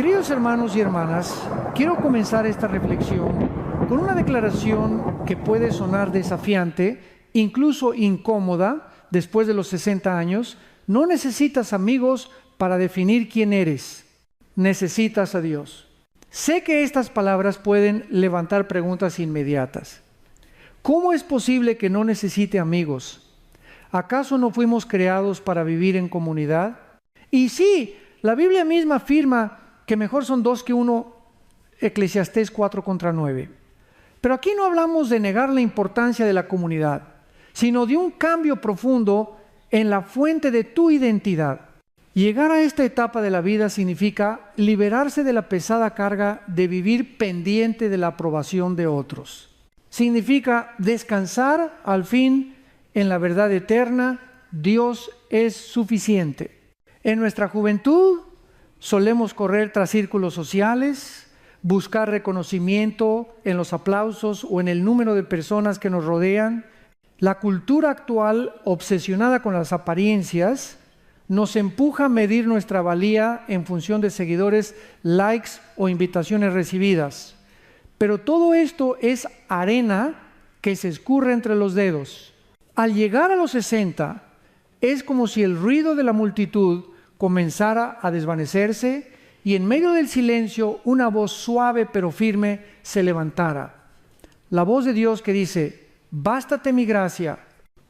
Queridos hermanos y hermanas, quiero comenzar esta reflexión con una declaración que puede sonar desafiante, incluso incómoda, después de los 60 años. No necesitas amigos para definir quién eres, necesitas a Dios. Sé que estas palabras pueden levantar preguntas inmediatas. ¿Cómo es posible que no necesite amigos? ¿Acaso no fuimos creados para vivir en comunidad? Y sí, la Biblia misma afirma que mejor son dos que uno, Eclesiastés 4:9. Pero aquí no hablamos de negar la importancia de la comunidad, sino de un cambio profundo en la fuente de tu identidad. Llegar a esta etapa de la vida significa liberarse de la pesada carga de vivir pendiente de la aprobación de otros. Significa descansar al fin en la verdad eterna. Dios es suficiente. En nuestra juventud solemos correr tras círculos sociales, buscar reconocimiento en los aplausos o en el número de personas que nos rodean. La cultura actual, obsesionada con las apariencias, nos empuja a medir nuestra valía en función de seguidores, likes o invitaciones recibidas. Pero todo esto es arena que se escurre entre los dedos. Al llegar a los 60, es como si el ruido de la multitud comenzara a desvanecerse y en medio del silencio una voz suave pero firme se levantara. La voz de Dios que dice: bástate mi gracia,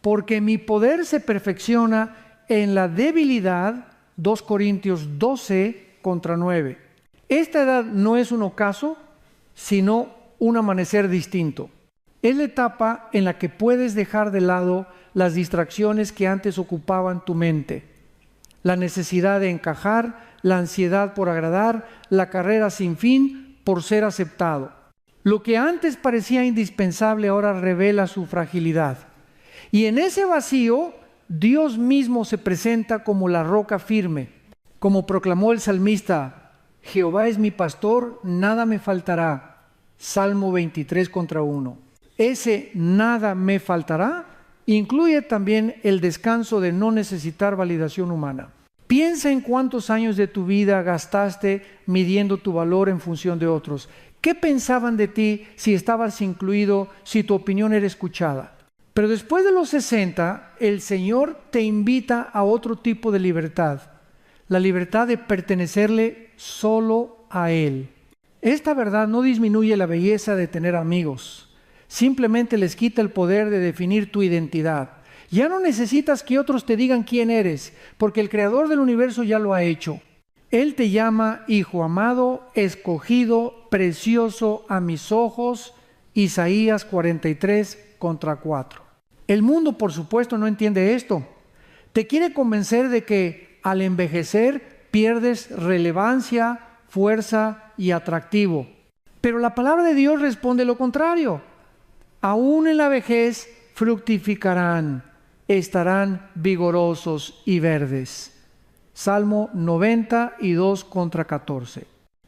porque mi poder se perfecciona en la debilidad. 2 Corintios 12:9. Esta edad no es un ocaso, sino un amanecer distinto. Es la etapa en la que puedes dejar de lado las distracciones que antes ocupaban tu mente. La necesidad de encajar, la ansiedad por agradar, la carrera sin fin por ser aceptado. Lo que antes parecía indispensable ahora revela su fragilidad. Y en ese vacío, Dios mismo se presenta como la roca firme. Como proclamó el salmista: Jehová es mi pastor, nada me faltará. Salmo 23:1. Ese nada me faltará incluye también el descanso de no necesitar validación humana. Piensa en cuántos años de tu vida gastaste midiendo tu valor en función de otros. ¿Qué pensaban de ti si estabas incluido, si tu opinión era escuchada? Pero después de los 60, el Señor te invita a otro tipo de libertad. La libertad de pertenecerle solo a Él. Esta verdad no disminuye la belleza de tener amigos. Simplemente les quita el poder de definir tu identidad. Ya no necesitas que otros te digan quién eres, porque el Creador del universo ya lo ha hecho. Él te llama hijo amado, escogido, precioso a mis ojos. Isaías 43:4. El mundo, por supuesto, no entiende esto. Te quiere convencer de que al envejecer pierdes relevancia, fuerza y atractivo. Pero la palabra de Dios responde lo contrario. Aún en la vejez fructificarán, estarán vigorosos y verdes. Salmo 92:14.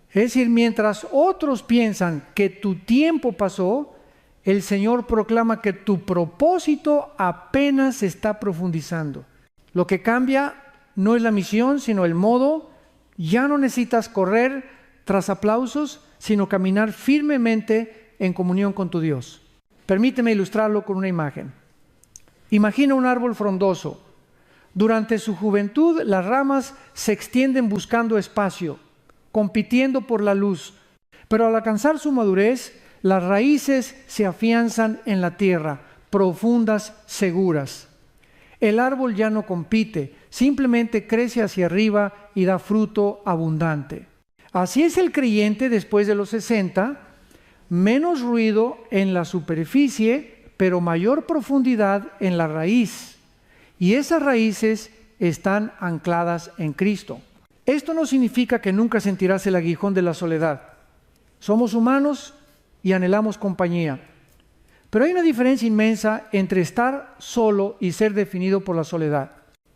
Es decir, mientras otros piensan que tu tiempo pasó, el Señor proclama que tu propósito apenas se está profundizando. Lo que cambia no es la misión, sino el modo. Ya no necesitas correr tras aplausos, sino caminar firmemente en comunión con tu Dios. Permíteme ilustrarlo con una imagen. Imagina un árbol frondoso. Durante su juventud, las ramas se extienden buscando espacio, compitiendo por la luz. Pero al alcanzar su madurez, las raíces se afianzan en la tierra, profundas, seguras. El árbol ya no compite, simplemente crece hacia arriba y da fruto abundante. Así es el creyente después de los 60, menos ruido en la superficie, pero mayor profundidad en la raíz. Y esas raíces están ancladas en Cristo. Esto no significa que nunca sentirás el aguijón de la soledad. Somos humanos y anhelamos compañía. Pero hay una diferencia inmensa entre estar solo y ser definido por la soledad.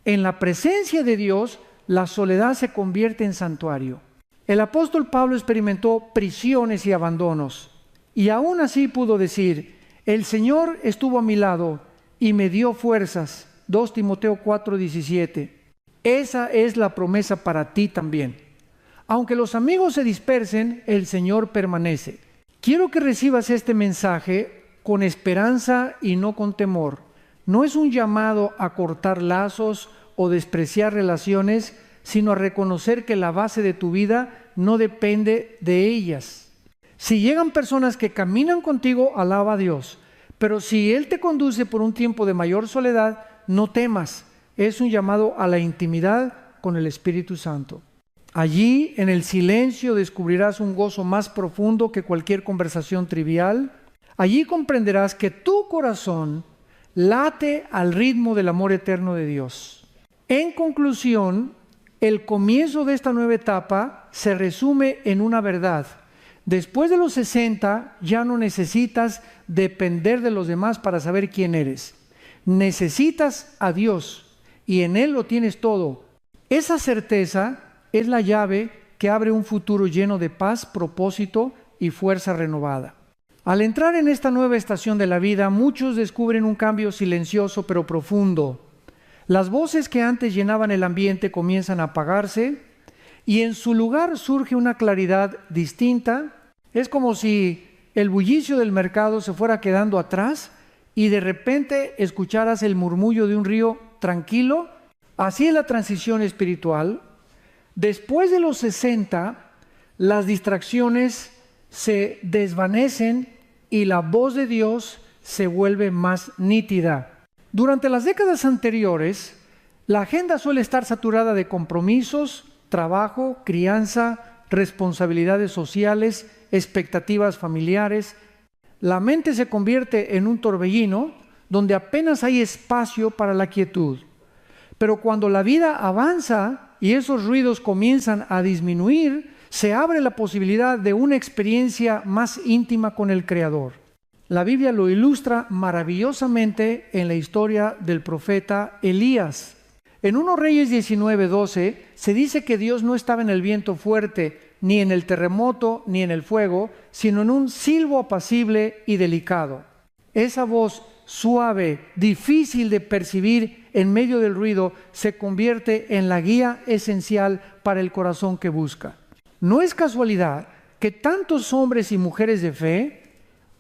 En la presencia de Dios, la soledad se convierte en santuario. El apóstol Pablo experimentó prisiones y abandonos, y aún así pudo decir: el Señor estuvo a mi lado y me dio fuerzas. 2 Timoteo 4:17. Esa es la promesa para ti también. Aunque los amigos se dispersen, el Señor permanece. Quiero que recibas este mensaje con esperanza y no con temor. No es un llamado a cortar lazos o despreciar relaciones, sino a reconocer que la base de tu vida no depende de ellas. Si llegan personas que caminan contigo, alaba a Dios. Pero si Él te conduce por un tiempo de mayor soledad, no temas. Es un llamado a la intimidad con el Espíritu Santo. Allí, en el silencio, descubrirás un gozo más profundo que cualquier conversación trivial. Allí comprenderás que tu corazón late al ritmo del amor eterno de Dios. En conclusión, el comienzo de esta nueva etapa se resume en una verdad. Después de los 60, ya no necesitas depender de los demás para saber quién eres. Necesitas a Dios y en Él lo tienes todo. Esa certeza es la llave que abre un futuro lleno de paz, propósito y fuerza renovada. Al entrar en esta nueva estación de la vida, muchos descubren un cambio silencioso pero profundo. Las voces que antes llenaban el ambiente comienzan a apagarse y en su lugar surge una claridad distinta. Es como si el bullicio del mercado se fuera quedando atrás y de repente escucharas el murmullo de un río tranquilo. Así es la transición espiritual. Después de los 60, las distracciones se desvanecen y la voz de Dios se vuelve más nítida. Durante las décadas anteriores, la agenda suele estar saturada de compromisos, trabajo, crianza, responsabilidades sociales, expectativas familiares. La mente se convierte en un torbellino donde apenas hay espacio para la quietud. Pero cuando la vida avanza y esos ruidos comienzan a disminuir, se abre la posibilidad de una experiencia más íntima con el Creador. La Biblia lo ilustra maravillosamente en la historia del profeta Elías. En 1 Reyes 19:12 se dice que Dios no estaba en el viento fuerte, ni en el terremoto, ni en el fuego, sino en un silbo apacible y delicado. Esa voz suave, difícil de percibir en medio del ruido, se convierte en la guía esencial para el corazón que busca. No es casualidad que tantos hombres y mujeres de fe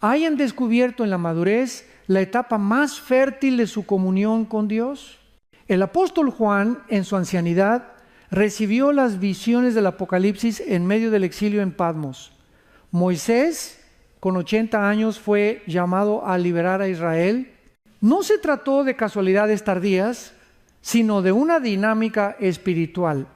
hayan descubierto en la madurez la etapa más fértil de su comunión con Dios. El apóstol Juan, en su ancianidad, recibió las visiones del Apocalipsis en medio del exilio en Patmos. Moisés, con 80 años, fue llamado a liberar a Israel. No se trató de casualidades tardías, sino de una dinámica espiritual.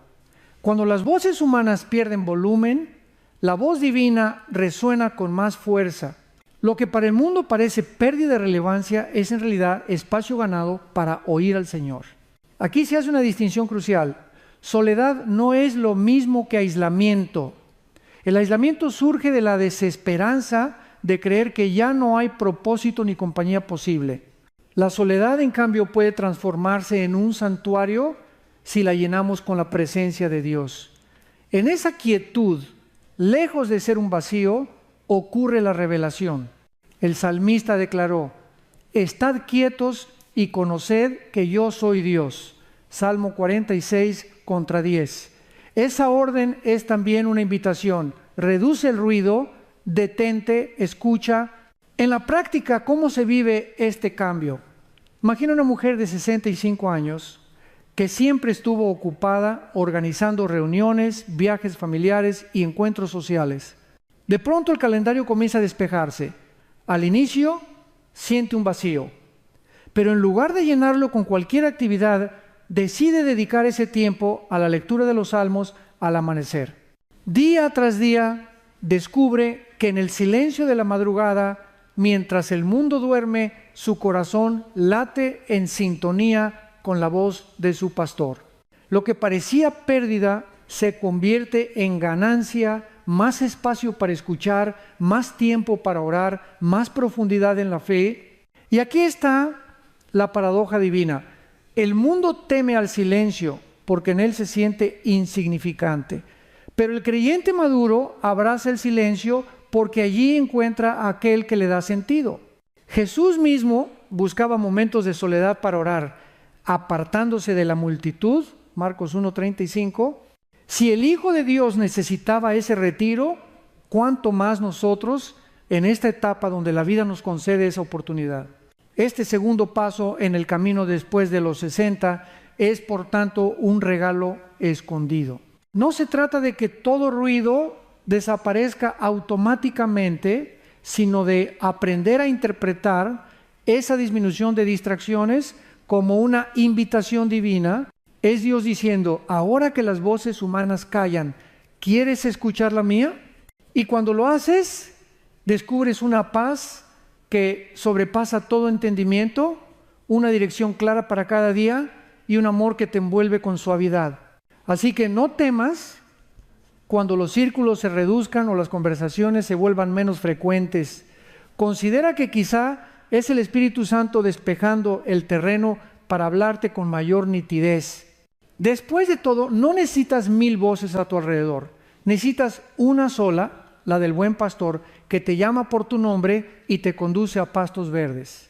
Cuando las voces humanas pierden volumen, la voz divina resuena con más fuerza. Lo que para el mundo parece pérdida de relevancia es en realidad espacio ganado para oír al Señor. Aquí se hace una distinción crucial. Soledad no es lo mismo que aislamiento. El aislamiento surge de la desesperanza de creer que ya no hay propósito ni compañía posible. La soledad, en cambio, puede transformarse en un santuario si la llenamos con la presencia de Dios. En esa quietud, lejos de ser un vacío, ocurre la revelación. El salmista declaró: «Estad quietos y conoced que yo soy Dios». Salmo 46:10. Esa orden es también una invitación. Reduce el ruido, detente, escucha. En la práctica, ¿cómo se vive este cambio? Imagina una mujer de 65 años que siempre estuvo ocupada organizando reuniones, viajes familiares y encuentros sociales. De pronto el calendario comienza a despejarse. Al inicio siente un vacío, pero en lugar de llenarlo con cualquier actividad, decide dedicar ese tiempo a la lectura de los salmos al amanecer. Día tras día descubre que en el silencio de la madrugada, mientras el mundo duerme, su corazón late en sintonía con la voz de su pastor. Lo que parecía pérdida se convierte en ganancia, más espacio para escuchar, más tiempo para orar, más profundidad en la fe. Y aquí está la paradoja divina. El mundo teme al silencio porque en él se siente insignificante. Pero el creyente maduro abraza el silencio porque allí encuentra a aquel que le da sentido. Jesús mismo buscaba momentos de soledad para orar, apartándose de la multitud, Marcos 1:35, Si el Hijo de Dios necesitaba ese retiro, ¿cuánto más nosotros en esta etapa donde la vida nos concede esa oportunidad? Este segundo paso en el camino después de los 60 es, por tanto, un regalo escondido. No se trata de que todo ruido desaparezca automáticamente, sino de aprender a interpretar esa disminución de distracciones como una invitación divina. Es Dios diciendo, ahora que las voces humanas callan, ¿quieres escuchar la mía? Y cuando lo haces, descubres una paz que sobrepasa todo entendimiento, una dirección clara para cada día y un amor que te envuelve con suavidad. Así que no temas cuando los círculos se reduzcan o las conversaciones se vuelvan menos frecuentes. Considera que quizá es el Espíritu Santo despejando el terreno para hablarte con mayor nitidez. Después de todo, no necesitas 1000 voces a tu alrededor. Necesitas una sola, la del buen pastor, que te llama por tu nombre y te conduce a pastos verdes.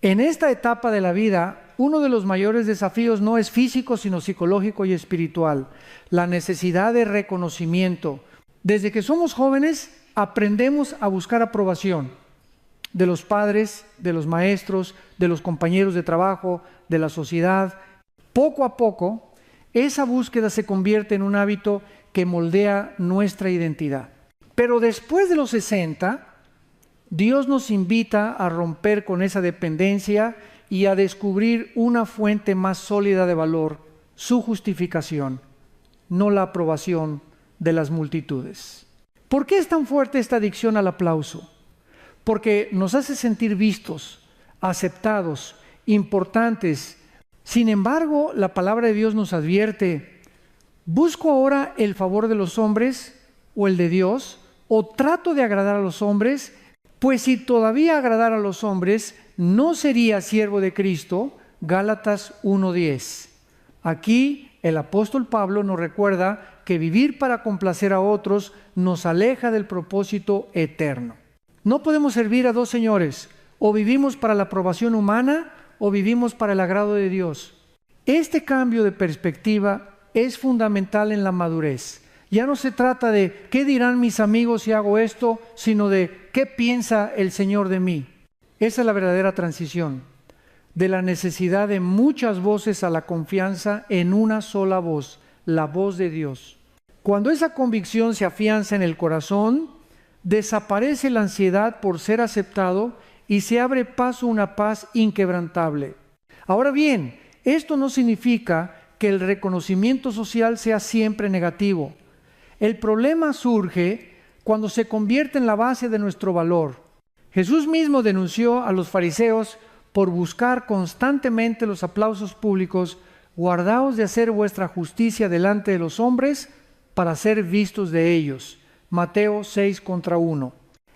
En esta etapa de la vida, uno de los mayores desafíos no es físico, sino psicológico y espiritual. La necesidad de reconocimiento. Desde que somos jóvenes, aprendemos a buscar aprobación de los padres, de los maestros, de los compañeros de trabajo, de la sociedad. Poco a poco, esa búsqueda se convierte en un hábito que moldea nuestra identidad. Pero después de los 60, Dios nos invita a romper con esa dependencia y a descubrir una fuente más sólida de valor, su justificación, no la aprobación de las multitudes. ¿Por qué es tan fuerte esta adicción al aplauso? Porque nos hace sentir vistos, aceptados, importantes. Sin embargo, la palabra de Dios nos advierte, ¿busco ahora el favor de los hombres o el de Dios? ¿O trato de agradar a los hombres? Pues si todavía agradara a los hombres, no sería siervo de Cristo. Gálatas 1:10. Aquí el apóstol Pablo nos recuerda que vivir para complacer a otros nos aleja del propósito eterno. No podemos servir a dos señores, o vivimos para la aprobación humana o vivimos para el agrado de Dios. Este cambio de perspectiva es fundamental en la madurez. Ya no se trata de qué dirán mis amigos si hago esto, sino de qué piensa el Señor de mí. Esa es la verdadera transición, de la necesidad de muchas voces a la confianza en una sola voz, la voz de Dios. Cuando esa convicción se afianza en el corazón, desaparece la ansiedad por ser aceptado y se abre paso a una paz inquebrantable. Ahora bien, esto no significa que el reconocimiento social sea siempre negativo. El problema surge cuando se convierte en la base de nuestro valor. Jesús mismo denunció a los fariseos por buscar constantemente los aplausos públicos. Guardaos de hacer vuestra justicia delante de los hombres para ser vistos de ellos. Mateo 6:1.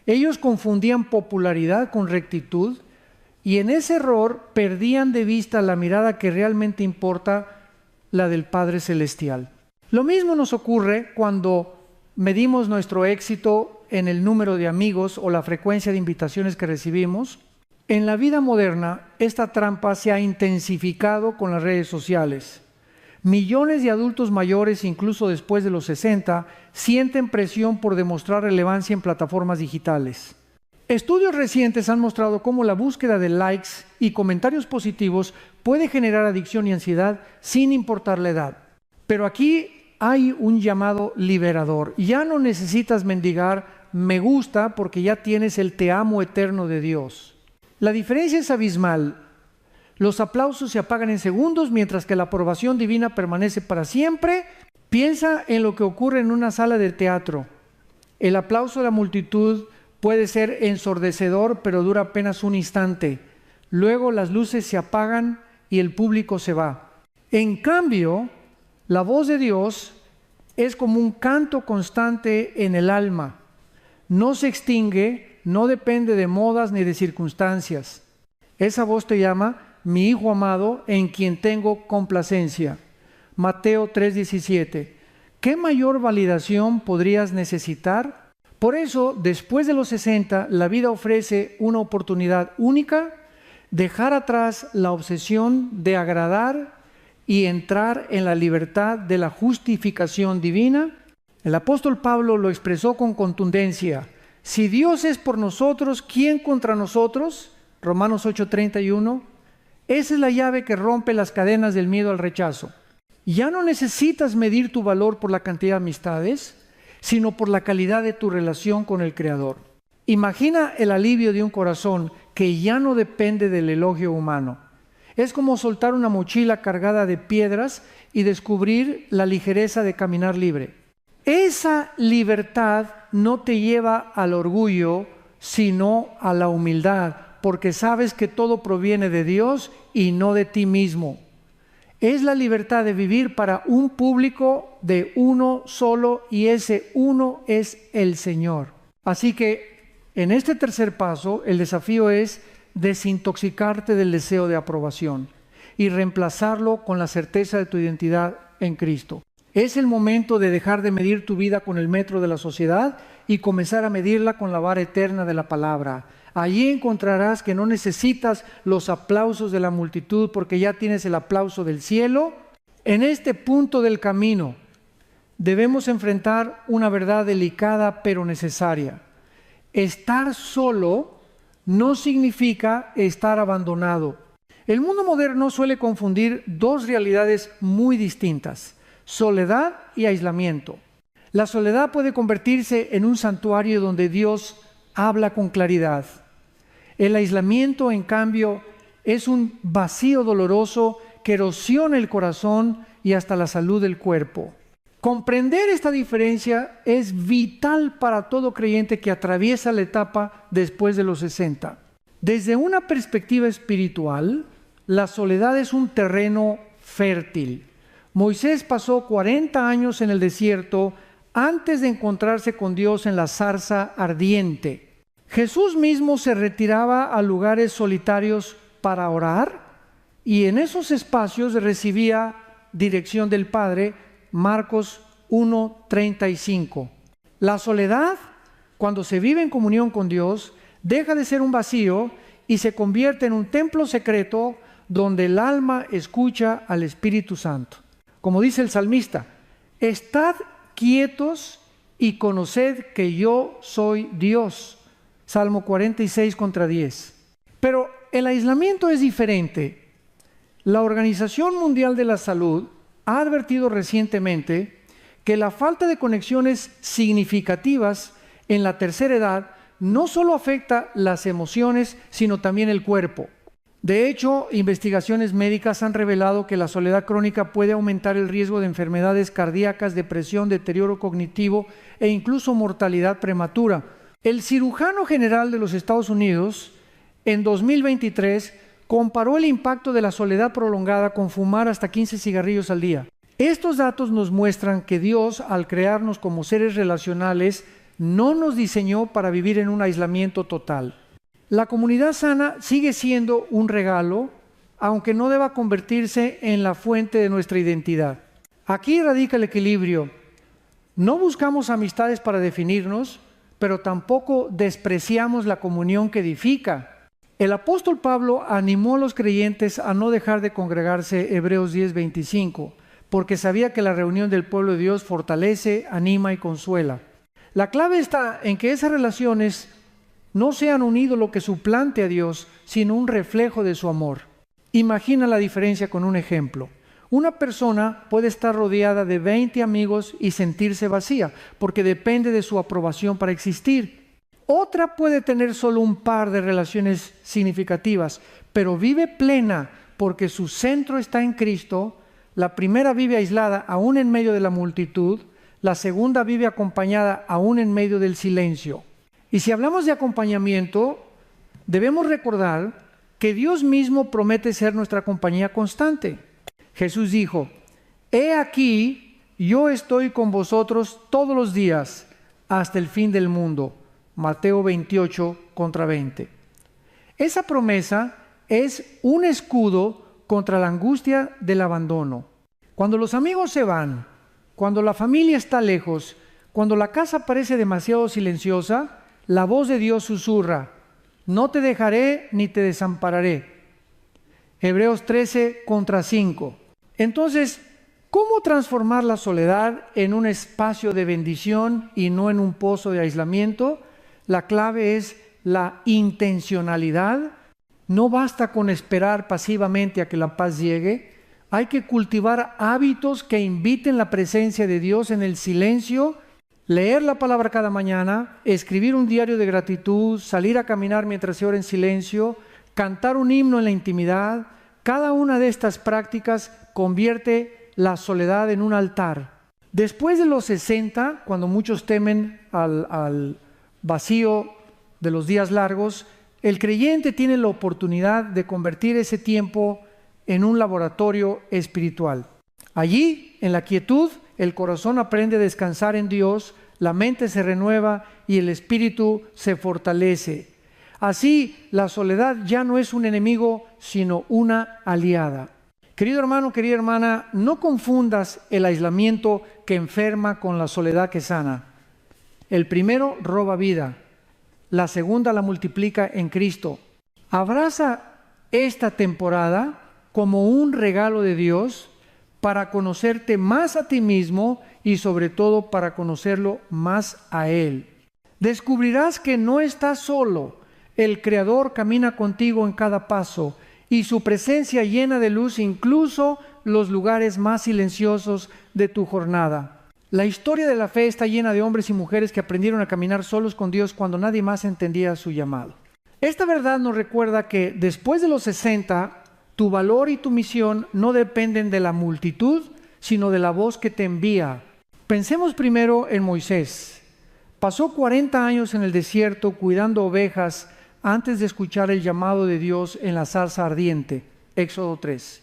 Ellos confundían popularidad con rectitud y en ese error perdían de vista la mirada que realmente importa, la del Padre Celestial. Lo mismo nos ocurre cuando medimos nuestro éxito en el número de amigos o la frecuencia de invitaciones que recibimos. En la vida moderna, esta trampa se ha intensificado con las redes sociales. Millones de adultos mayores, incluso después de los 60, sienten presión por demostrar relevancia en plataformas digitales. Estudios recientes han mostrado cómo la búsqueda de likes y comentarios positivos puede generar adicción y ansiedad sin importar la edad. Pero aquí hay un llamado liberador. Ya no necesitas mendigar me gusta porque ya tienes el te amo eterno de Dios. La diferencia es abismal. Los aplausos se apagan en segundos, mientras que la aprobación divina permanece para siempre. Piensa en lo que ocurre en una sala de teatro. El aplauso de la multitud puede ser ensordecedor, pero dura apenas un instante. Luego las luces se apagan y el público se va. En cambio, la voz de Dios es como un canto constante en el alma. No se extingue, no depende de modas ni de circunstancias. Esa voz te llama mi Hijo amado, en quien tengo complacencia. Mateo 3:17. ¿Qué mayor validación podrías necesitar? Por eso, después de los 60, la vida ofrece una oportunidad única, dejar atrás la obsesión de agradar y entrar en la libertad de la justificación divina? El apóstol Pablo lo expresó con contundencia. Si Dios es por nosotros, ¿quién contra nosotros? Romanos 8:31. Esa es la llave que rompe las cadenas del miedo al rechazo. Ya no necesitas medir tu valor por la cantidad de amistades, sino por la calidad de tu relación con el Creador. Imagina el alivio de un corazón que ya no depende del elogio humano. Es como soltar una mochila cargada de piedras y descubrir la ligereza de caminar libre. Esa libertad no te lleva al orgullo, sino a la humildad, porque sabes que todo proviene de Dios y no de ti mismo. Es la libertad de vivir para un público de uno solo, y ese uno es el Señor. Así que en este tercer paso, el desafío es desintoxicarte del deseo de aprobación y reemplazarlo con la certeza de tu identidad en Cristo. Es el momento de dejar de medir tu vida con el metro de la sociedad y comenzar a medirla con la vara eterna de la palabra. Allí encontrarás que no necesitas los aplausos de la multitud, porque ya tienes el aplauso del cielo. En este punto del camino debemos enfrentar una verdad delicada pero necesaria. Estar solo no significa estar abandonado. El mundo moderno suele confundir dos realidades muy distintas: soledad y aislamiento. La soledad puede convertirse en un santuario donde Dios habla con claridad. El aislamiento, en cambio, es un vacío doloroso que erosiona el corazón y hasta la salud del cuerpo. Comprender esta diferencia es vital para todo creyente que atraviesa la etapa después de los 60. Desde una perspectiva espiritual, la soledad es un terreno fértil. Moisés pasó 40 años en el desierto antes de encontrarse con Dios en la zarza ardiente. Jesús mismo se retiraba a lugares solitarios para orar, y en esos espacios recibía dirección del Padre. Marcos 1:35. La soledad, cuando se vive en comunión con Dios, deja de ser un vacío y se convierte en un templo secreto donde el alma escucha al Espíritu Santo. Como dice el salmista: estad quietos y conoced que yo soy Dios. Salmo 46:10. Pero el aislamiento es diferente. La Organización Mundial de la Salud ha advertido recientemente que la falta de conexiones significativas en la tercera edad no solo afecta las emociones, sino también el cuerpo. De hecho, investigaciones médicas han revelado que la soledad crónica puede aumentar el riesgo de enfermedades cardíacas, depresión, deterioro cognitivo e incluso mortalidad prematura. El cirujano general de los Estados Unidos, en 2023, comparó el impacto de la soledad prolongada con fumar hasta 15 cigarrillos al día. Estos datos nos muestran que Dios, al crearnos como seres relacionales, no nos diseñó para vivir en un aislamiento total. La comunidad sana sigue siendo un regalo, aunque no deba convertirse en la fuente de nuestra identidad. Aquí radica el equilibrio. No buscamos amistades para definirnos, pero tampoco despreciamos la comunión que edifica. El apóstol Pablo animó a los creyentes a no dejar de congregarse, Hebreos 10:25, porque sabía que la reunión del pueblo de Dios fortalece, anima y consuela. La clave está en que esas relaciones no sean un ídolo que suplante a Dios, sino un reflejo de su amor. Imagina la diferencia con un ejemplo. Una persona puede estar rodeada de 20 amigos y sentirse vacía, porque depende de su aprobación para existir. Otra puede tener solo un par de relaciones significativas, pero vive plena porque su centro está en Cristo. La primera vive aislada aún en medio de la multitud, la segunda vive acompañada aún en medio del silencio. Y si hablamos de acompañamiento, debemos recordar que Dios mismo promete ser nuestra compañía constante. Jesús dijo: he aquí, yo estoy con vosotros todos los días hasta el fin del mundo. Mateo 28:20. Esa promesa es un escudo contra la angustia del abandono. Cuando los amigos se van, cuando la familia está lejos, cuando la casa parece demasiado silenciosa, la voz de Dios susurra: no te dejaré ni te desampararé. Hebreos 13:5. Entonces, ¿cómo transformar la soledad en un espacio de bendición y no en un pozo de aislamiento? La clave es la intencionalidad. No basta con esperar pasivamente a que la paz llegue. Hay que cultivar hábitos que inviten la presencia de Dios en el silencio, leer la palabra cada mañana, escribir un diario de gratitud, salir a caminar mientras se ora en silencio, cantar un himno en la intimidad. Cada una de estas prácticas convierte la soledad en un altar. Después de los 60, cuando muchos temen al vacío de los días largos, el creyente tiene la oportunidad de convertir ese tiempo en un laboratorio espiritual. Allí, en la quietud, el corazón aprende a descansar en Dios, la mente se renueva y el espíritu se fortalece. Así, la soledad ya no es un enemigo, sino una aliada. Querido hermano, querida hermana, no confundas el aislamiento que enferma con la soledad que sana. El primero roba vida, la segunda la multiplica en Cristo. Abraza esta temporada como un regalo de Dios para conocerte más a ti mismo y sobre todo para conocerlo más a Él. Descubrirás que no estás solo. El Creador camina contigo en cada paso y su presencia llena de luz incluso los lugares más silenciosos de tu jornada. La historia de la fe está llena de hombres y mujeres que aprendieron a caminar solos con Dios cuando nadie más entendía su llamado. Esta verdad nos recuerda que después de los 60, tu valor y tu misión no dependen de la multitud, sino de la voz que te envía. Pensemos primero en Moisés. Pasó 40 años en el desierto cuidando ovejas antes de escuchar el llamado de Dios en la zarza ardiente. Éxodo 3.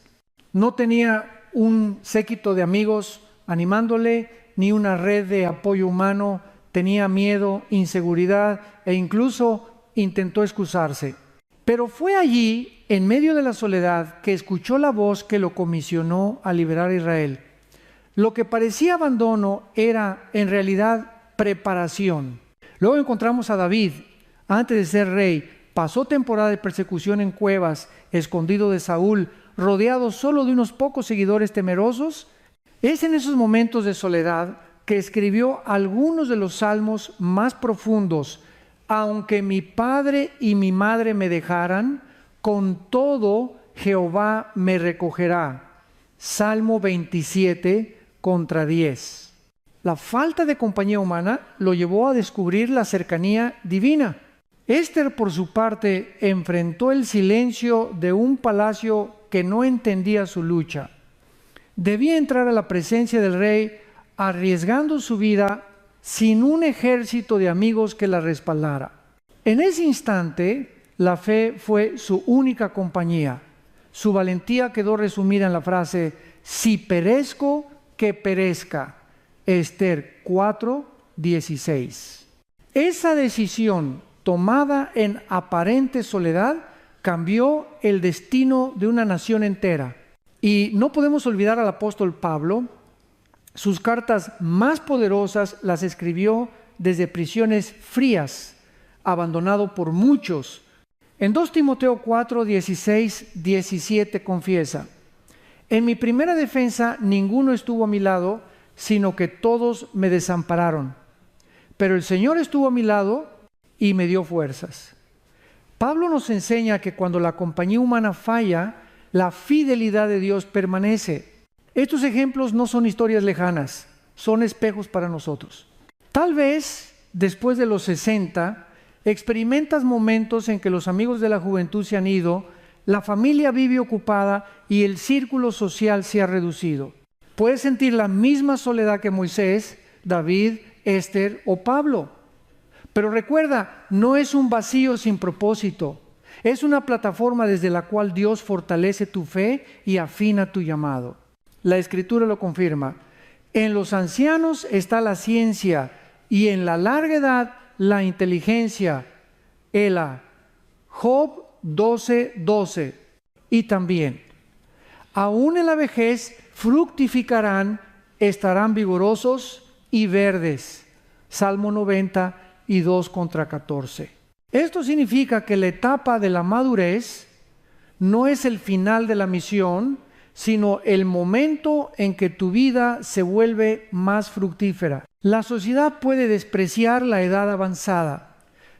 No tenía un séquito de amigos animándole, ni una red de apoyo humano. Tenía miedo, inseguridad e incluso intentó excusarse. Pero fue allí, en medio de la soledad, que escuchó la voz que lo comisionó a liberar a Israel. Lo que parecía abandono era, en realidad, preparación. Luego encontramos a David. Antes de ser rey, pasó temporada de persecución en cuevas, escondido de Saúl, rodeado solo de unos pocos seguidores temerosos. Es en esos momentos de soledad que escribió algunos de los salmos más profundos. Aunque mi padre y mi madre me dejaran, con todo Jehová me recogerá. Salmo 27 contra 10. La falta de compañía humana lo llevó a descubrir la cercanía divina. Esther, por su parte, enfrentó el silencio de un palacio que no entendía su lucha. Debía entrar a la presencia del rey arriesgando su vida sin un ejército de amigos que la respaldara. En ese instante, la fe fue su única compañía. Su valentía quedó resumida en la frase: si perezco, que perezca. Esther 4:16. Esa decisión, tomada en aparente soledad, cambió el destino de una nación entera. Y no podemos olvidar al apóstol Pablo. Sus cartas más poderosas las escribió desde prisiones frías, abandonado por muchos. En 2 Timoteo 4:16-17 confiesa: en mi primera defensa ninguno estuvo a mi lado, sino que todos me desampararon. Pero el Señor estuvo a mi lado y me dio fuerzas. Pablo nos enseña que cuando la compañía humana falla, la fidelidad de Dios permanece. Estos ejemplos no son historias lejanas, son espejos para nosotros. Tal vez, después de los 60, experimentas momentos en que los amigos de la juventud se han ido, la familia vive ocupada y el círculo social se ha reducido. Puedes sentir la misma soledad que Moisés, David, Esther o Pablo. Pero recuerda, no es un vacío sin propósito. Es una plataforma desde la cual Dios fortalece tu fe y afina tu llamado. La Escritura lo confirma. En los ancianos está la ciencia y en la larga edad la inteligencia. Ela. Job 12:12. Y también, aún en la vejez fructificarán, estarán vigorosos y verdes. Salmo 90:2-14. Esto significa que la etapa de la madurez no es el final de la misión, sino el momento en que tu vida se vuelve más fructífera. La sociedad puede despreciar la edad avanzada,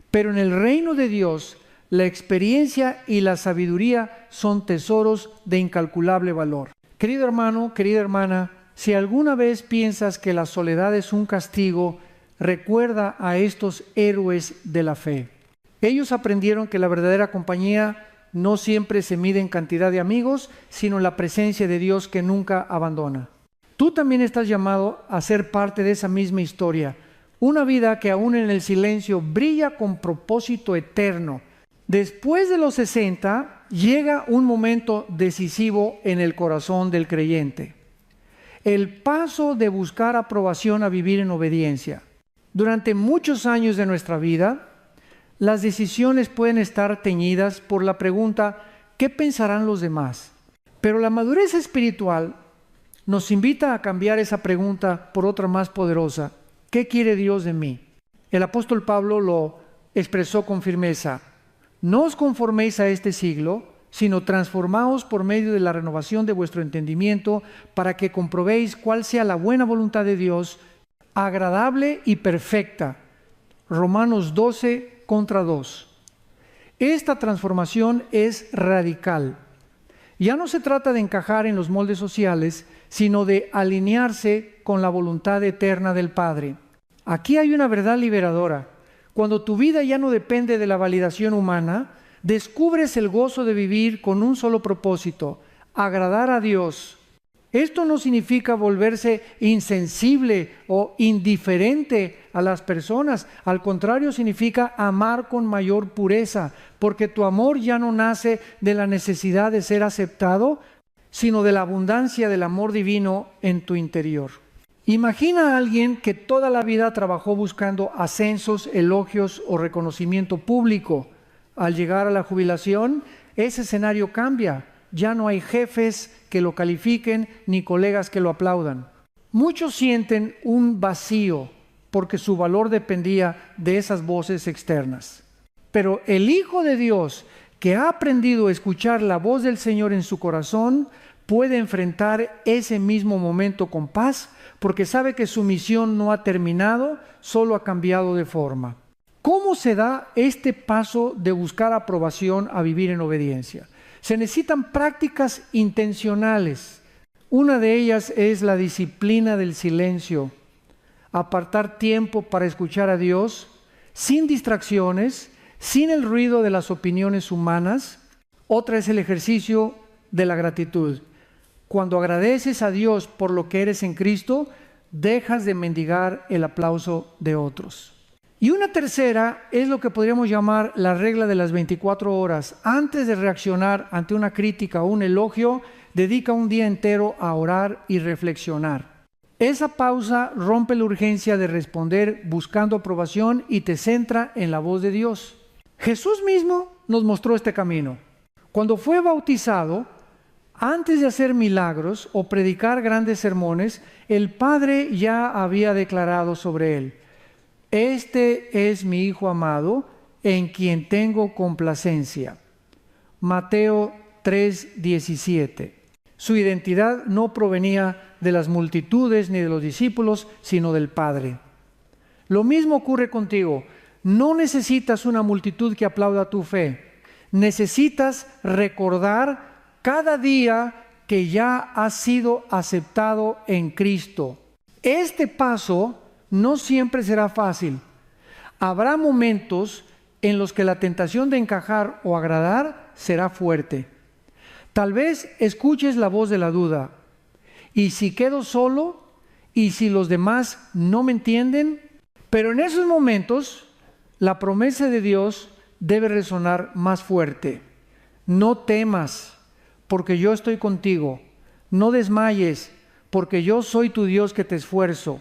pero en el reino de Dios, la experiencia y la sabiduría son tesoros de incalculable valor. Querido hermano, querida hermana, si alguna vez piensas que la soledad es un castigo, recuerda a estos héroes de la fe. Ellos aprendieron que la verdadera compañía no siempre se mide en cantidad de amigos, sino en la presencia de Dios que nunca abandona. Tú también estás llamado a ser parte de esa misma historia, una vida que aún en el silencio brilla con propósito eterno. Después de los 60, llega un momento decisivo en el corazón del creyente. El paso de buscar aprobación a vivir en obediencia. Durante muchos años de nuestra vida, las decisiones pueden estar teñidas por la pregunta, ¿qué pensarán los demás? Pero la madurez espiritual nos invita a cambiar esa pregunta por otra más poderosa. ¿Qué quiere Dios de mí? El apóstol Pablo lo expresó con firmeza. No os conforméis a este siglo, sino transformaos por medio de la renovación de vuestro entendimiento, para que comprobéis cuál sea la buena voluntad de Dios, agradable y perfecta. Romanos 12:2. Esta transformación es radical. Ya no se trata de encajar en los moldes sociales, sino de alinearse con la voluntad eterna del Padre. Aquí hay una verdad liberadora. Cuando tu vida ya no depende de la validación humana, descubres el gozo de vivir con un solo propósito: agradar a Dios. Esto no significa volverse insensible o indiferente a las personas. Al contrario, significa amar con mayor pureza, porque tu amor ya no nace de la necesidad de ser aceptado, sino de la abundancia del amor divino en tu interior. Imagina a alguien que toda la vida trabajó buscando ascensos, elogios o reconocimiento público. Al llegar a la jubilación, ese escenario cambia. Ya no hay jefes que lo califiquen ni colegas que lo aplaudan. Muchos sienten un vacío porque su valor dependía de esas voces externas. Pero el Hijo de Dios, que ha aprendido a escuchar la voz del Señor en su corazón, puede enfrentar ese mismo momento con paz, porque sabe que su misión no ha terminado, solo ha cambiado de forma. ¿Cómo se da este paso de buscar aprobación a vivir en obediencia? Se necesitan prácticas intencionales. Una de ellas es la disciplina del silencio. Apartar tiempo para escuchar a Dios, sin distracciones, sin el ruido de las opiniones humanas. Otra es el ejercicio de la gratitud. Cuando agradeces a Dios por lo que eres en Cristo, dejas de mendigar el aplauso de otros. Y una tercera es lo que podríamos llamar la regla de las 24 horas. Antes de reaccionar ante una crítica o un elogio, dedica un día entero a orar y reflexionar. Esa pausa rompe la urgencia de responder buscando aprobación y te centra en la voz de Dios. Jesús mismo nos mostró este camino. Cuando fue bautizado, antes de hacer milagros o predicar grandes sermones, el Padre ya había declarado sobre él: este es mi Hijo amado, en quien tengo complacencia. Mateo 3:17. Su identidad no provenía de las multitudes ni de los discípulos, sino del Padre. Lo mismo ocurre contigo. No necesitas una multitud que aplauda tu fe. Necesitas recordar cada día que ya has sido aceptado en Cristo. Este paso no siempre será fácil. Habrá momentos en los que la tentación de encajar o agradar será fuerte. Tal vez escuches la voz de la duda. ¿Y si quedo solo? ¿Y si los demás no me entienden? Pero en esos momentos, la promesa de Dios debe resonar más fuerte. No temas, porque yo estoy contigo. No desmayes, porque yo soy tu Dios que te esfuerzo.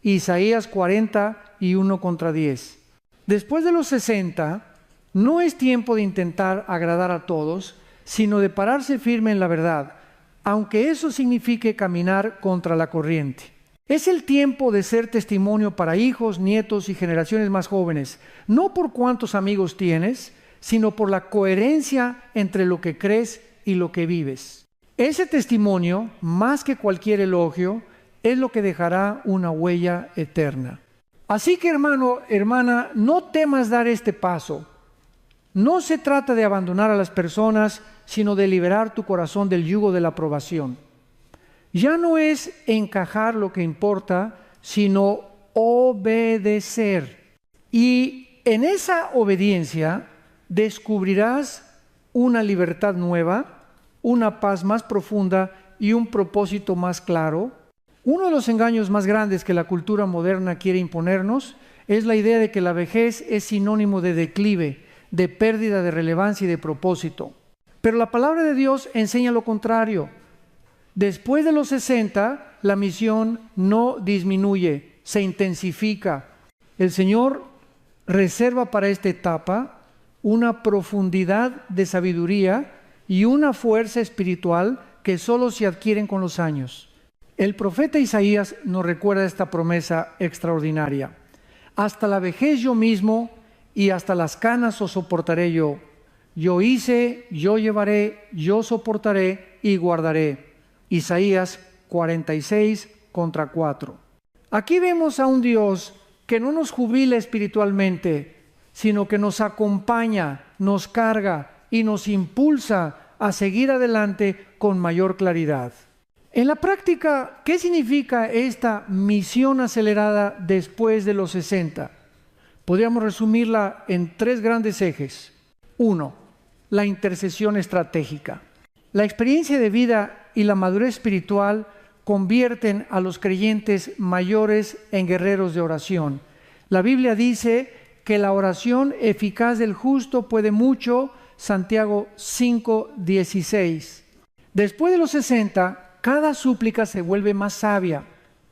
Isaías 40:1-10. Después de los 60, no es tiempo de intentar agradar a todos, sino de pararse firme en la verdad, aunque eso signifique caminar contra la corriente. Es el tiempo de ser testimonio para hijos, nietos y generaciones más jóvenes, no por cuántos amigos tienes, sino por la coherencia entre lo que crees y lo que vives. Ese testimonio, más que cualquier elogio, es lo que dejará una huella eterna. Así que, hermano, hermana, no temas dar este paso. No se trata de abandonar a las personas, sino de liberar tu corazón del yugo de la aprobación. Ya no es encajar lo que importa, sino obedecer. Y en esa obediencia descubrirás una libertad nueva, una paz más profunda y un propósito más claro. Uno de los engaños más grandes que la cultura moderna quiere imponernos es la idea de que la vejez es sinónimo de declive, de pérdida de relevancia y de propósito. Pero la palabra de Dios enseña lo contrario. Después de los 60, la misión no disminuye, se intensifica. El Señor reserva para esta etapa una profundidad de sabiduría y una fuerza espiritual que solo se adquieren con los años. El profeta Isaías nos recuerda esta promesa extraordinaria. Hasta la vejez yo mismo y hasta las canas os soportaré yo. Yo hice, yo llevaré, yo soportaré y guardaré. Isaías 46:4. Aquí vemos a un Dios que no nos jubila espiritualmente, sino que nos acompaña, nos carga y nos impulsa a seguir adelante con mayor claridad. En la práctica, ¿qué significa esta misión acelerada después de los 60? Podríamos resumirla en 3 grandes ejes. 1. La intercesión estratégica. La experiencia de vida y la madurez espiritual convierten a los creyentes mayores en guerreros de oración. La Biblia dice que la oración eficaz del justo puede mucho, Santiago 5:16. Después de los 60, cada súplica se vuelve más sabia,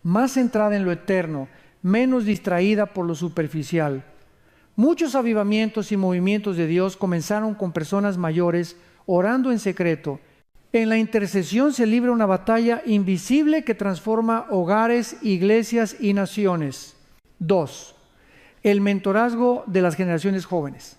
más centrada en lo eterno, menos distraída por lo superficial. Muchos avivamientos y movimientos de Dios comenzaron con personas mayores orando en secreto. En la intercesión se libra una batalla invisible que transforma hogares, iglesias y naciones. 2. El mentorazgo de las generaciones jóvenes.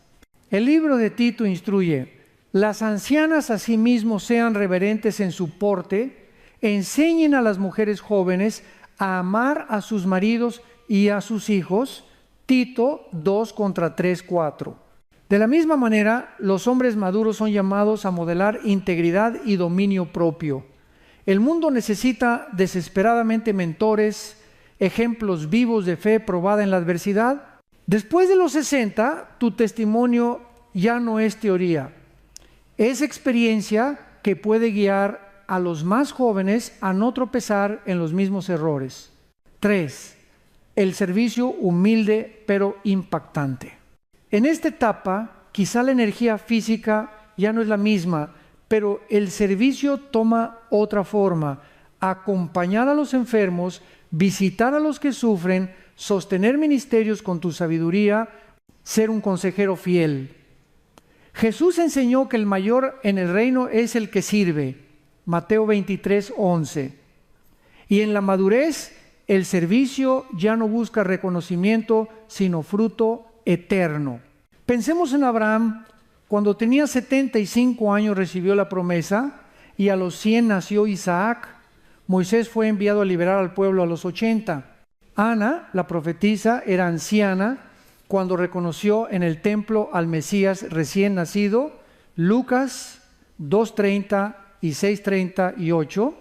El libro de Tito instruye: las ancianas asimismo sean reverentes en su porte, enseñen a las mujeres jóvenes a amar a sus maridos y a sus hijos. Tito 2:3-4. De la misma manera, los hombres maduros son llamados a modelar integridad y dominio propio. El mundo necesita desesperadamente mentores, ejemplos vivos de fe probada en la adversidad. Después de los 60, tu testimonio ya no es teoría. Es experiencia que puede guiar a los más jóvenes a no tropezar en los mismos errores. 3. El servicio humilde pero impactante. En esta etapa, quizá la energía física ya no es la misma, pero el servicio toma otra forma: acompañar a los enfermos, visitar a los que sufren, sostener ministerios con tu sabiduría, ser un consejero fiel. Jesús enseñó que el mayor en el reino es el que sirve, Mateo 23:11. Y en la madurez, el servicio ya no busca reconocimiento, sino fruto eterno. Pensemos en Abraham. Cuando tenía 75 años recibió la promesa y a los 100 nació Isaac. Moisés fue enviado a liberar al pueblo a los 80. Ana, la profetisa, era anciana cuando reconoció en el templo al Mesías recién nacido. Lucas 2:30 y 6:38.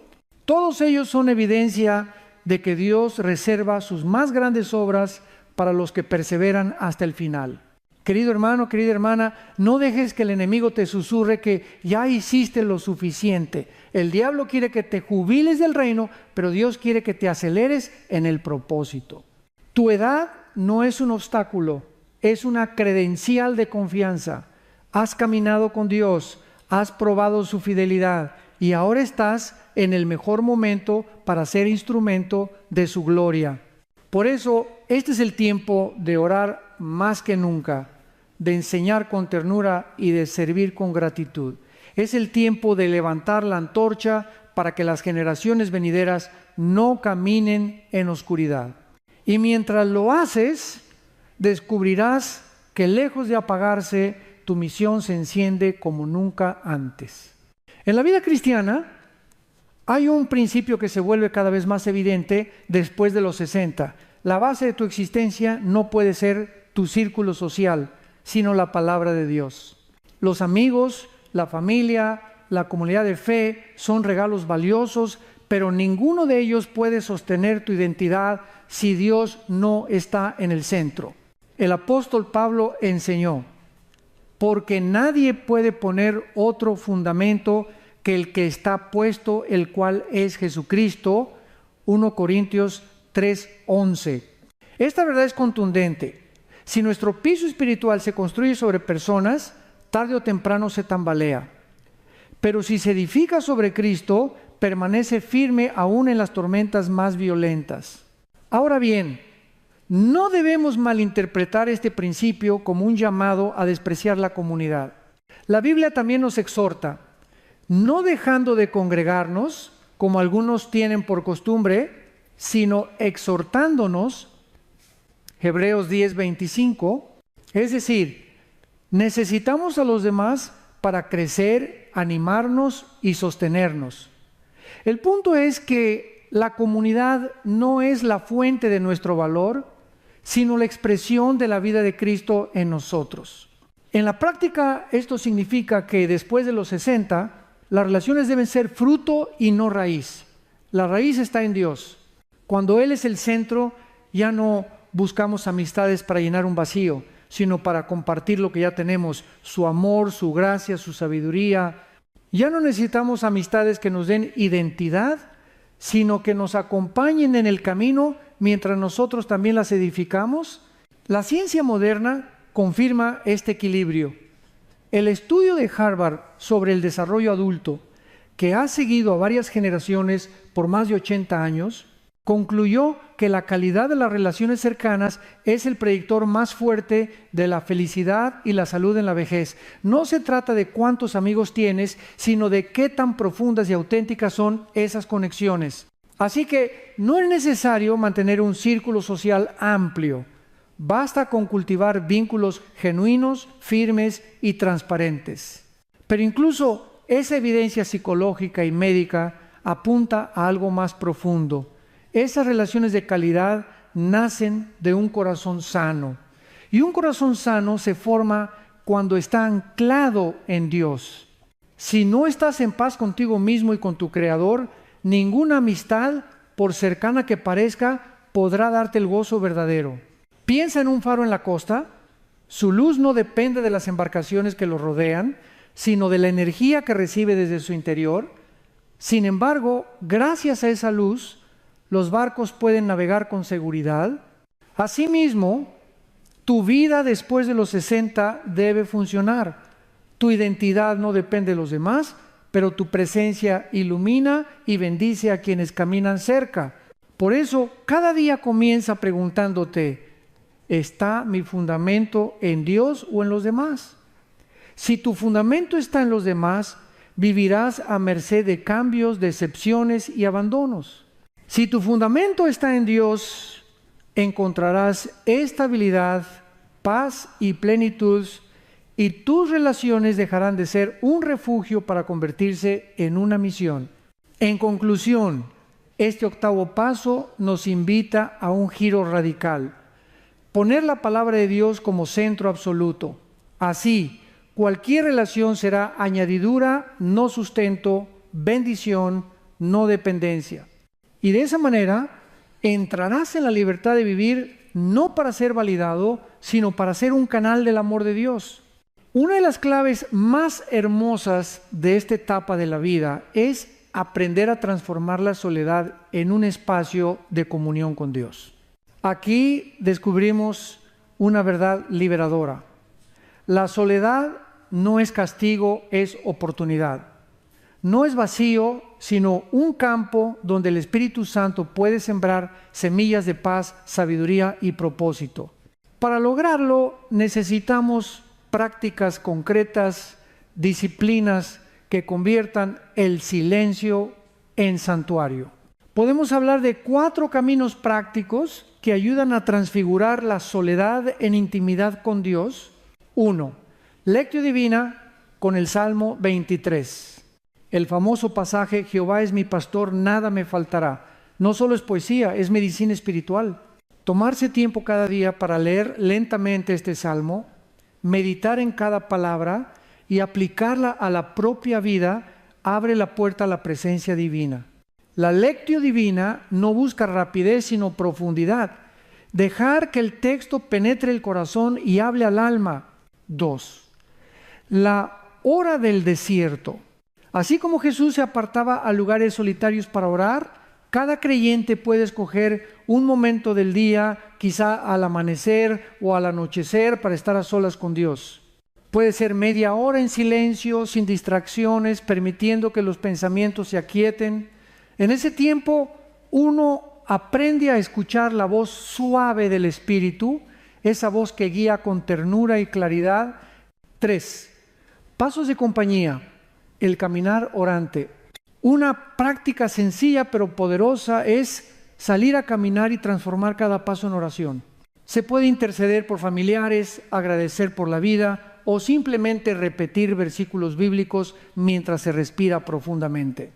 Todos ellos son evidencia de que Dios reserva sus más grandes obras para los que perseveran hasta el final. Querido hermano, querida hermana, no dejes que el enemigo te susurre que ya hiciste lo suficiente. El diablo quiere que te jubiles del reino, pero Dios quiere que te aceleres en el propósito. Tu edad no es un obstáculo, es una credencial de confianza. Has caminado con Dios, has probado su fidelidad y ahora estás en el mejor momento para ser instrumento de su gloria. Por eso, este es el tiempo de orar más que nunca, de enseñar con ternura y de servir con gratitud. Es el tiempo de levantar la antorcha para que las generaciones venideras no caminen en oscuridad. Y mientras lo haces, descubrirás que lejos de apagarse, tu misión se enciende como nunca antes. En la vida cristiana, Hay un principio que se vuelve cada vez más evidente después de los 60. La base de tu existencia no puede ser tu círculo social, sino la palabra de Dios. Los amigos, la familia, la comunidad de fe son regalos valiosos, pero ninguno de ellos puede sostener tu identidad si Dios no está en el centro. El apóstol Pablo enseñó, porque nadie puede poner otro fundamento que el que está puesto, el cual es Jesucristo. 1 Corintios 3:11. Esta verdad es contundente. Si nuestro piso espiritual se construye sobre personas, tarde o temprano se tambalea. Pero si se edifica sobre Cristo, permanece firme aún en las tormentas más violentas. Ahora bien, no debemos malinterpretar este principio como un llamado a despreciar la comunidad. La Biblia también nos exhorta, no dejando de congregarnos, como algunos tienen por costumbre, sino exhortándonos, Hebreos 10:25, es decir, necesitamos a los demás para crecer, animarnos y sostenernos. El punto es que la comunidad no es la fuente de nuestro valor, sino la expresión de la vida de Cristo en nosotros. En la práctica, esto significa que después de los 60, las relaciones deben ser fruto y no raíz. La raíz está en Dios. Cuando Él es el centro, ya no buscamos amistades para llenar un vacío, sino para compartir lo que ya tenemos, su amor, su gracia, su sabiduría. Ya no necesitamos amistades que nos den identidad, sino que nos acompañen en el camino mientras nosotros también las edificamos. La ciencia moderna confirma este equilibrio. El estudio de Harvard sobre el desarrollo adulto, que ha seguido a varias generaciones por más de 80 años, concluyó que la calidad de las relaciones cercanas es el predictor más fuerte de la felicidad y la salud en la vejez. No se trata de cuántos amigos tienes, sino de qué tan profundas y auténticas son esas conexiones. Así que no es necesario mantener un círculo social amplio. Basta con cultivar vínculos genuinos, firmes y transparentes. Pero incluso esa evidencia psicológica y médica apunta a algo más profundo. Esas relaciones de calidad nacen de un corazón sano. Y un corazón sano se forma cuando está anclado en Dios. Si no estás en paz contigo mismo y con tu Creador, ninguna amistad, por cercana que parezca, podrá darte el gozo verdadero. Piensa en un faro en la costa. Su luz no depende de las embarcaciones que lo rodean, sino de la energía que recibe desde su interior. Sin embargo, gracias a esa luz, los barcos pueden navegar con seguridad. Asimismo, tu vida después de los 60 debe funcionar. Tu identidad no depende de los demás, pero tu presencia ilumina y bendice a quienes caminan cerca. Por eso, cada día comienza preguntándote, ¿está mi fundamento en Dios o en los demás? Si tu fundamento está en los demás, vivirás a merced de cambios, decepciones y abandonos. Si tu fundamento está en Dios, encontrarás estabilidad, paz y plenitud, y tus relaciones dejarán de ser un refugio para convertirse en una misión. En conclusión, este octavo paso nos invita a un giro radical. Poner la palabra de Dios como centro absoluto. Así, cualquier relación será añadidura, no sustento, bendición, no dependencia. Y de esa manera, entrarás en la libertad de vivir no para ser validado, sino para ser un canal del amor de Dios. Una de las claves más hermosas de esta etapa de la vida es aprender a transformar la soledad en un espacio de comunión con Dios. Aquí descubrimos una verdad liberadora. La soledad no es castigo, es oportunidad. No es vacío, sino un campo donde el Espíritu Santo puede sembrar semillas de paz, sabiduría y propósito. Para lograrlo necesitamos prácticas concretas, disciplinas que conviertan el silencio en santuario. Podemos hablar de 4 caminos prácticos que ayudan a transfigurar la soledad en intimidad con Dios. 1. Lectio Divina con el Salmo 23. El famoso pasaje, Jehová es mi pastor, nada me faltará. No solo es poesía, es medicina espiritual. Tomarse tiempo cada día para leer lentamente este salmo, meditar en cada palabra y aplicarla a la propia vida, abre la puerta a la presencia divina. La lectio divina no busca rapidez sino profundidad. Dejar que el texto penetre el corazón y hable al alma. 2. La hora del desierto. Así como Jesús se apartaba a lugares solitarios para orar, cada creyente puede escoger un momento del día, quizá al amanecer o al anochecer, para estar a solas con Dios. Puede ser media hora en silencio, sin distracciones, permitiendo que los pensamientos se aquieten. En ese tiempo, uno aprende a escuchar la voz suave del Espíritu, esa voz que guía con ternura y claridad. 3. Pasos de compañía, el caminar orante. Una práctica sencilla pero poderosa es salir a caminar y transformar cada paso en oración. Se puede interceder por familiares, agradecer por la vida o simplemente repetir versículos bíblicos mientras se respira profundamente.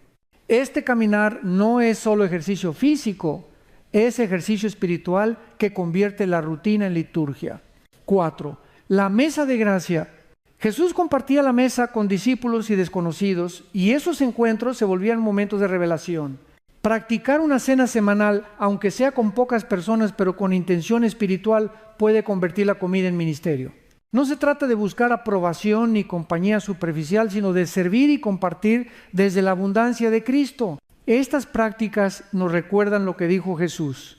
Este caminar no es solo ejercicio físico, es ejercicio espiritual que convierte la rutina en liturgia. 4. La mesa de gracia. Jesús compartía la mesa con discípulos y desconocidos, y esos encuentros se volvían momentos de revelación. Practicar una cena semanal, aunque sea con pocas personas, pero con intención espiritual, puede convertir la comida en ministerio. No se trata de buscar aprobación ni compañía superficial, sino de servir y compartir desde la abundancia de Cristo. Estas prácticas nos recuerdan lo que dijo Jesús: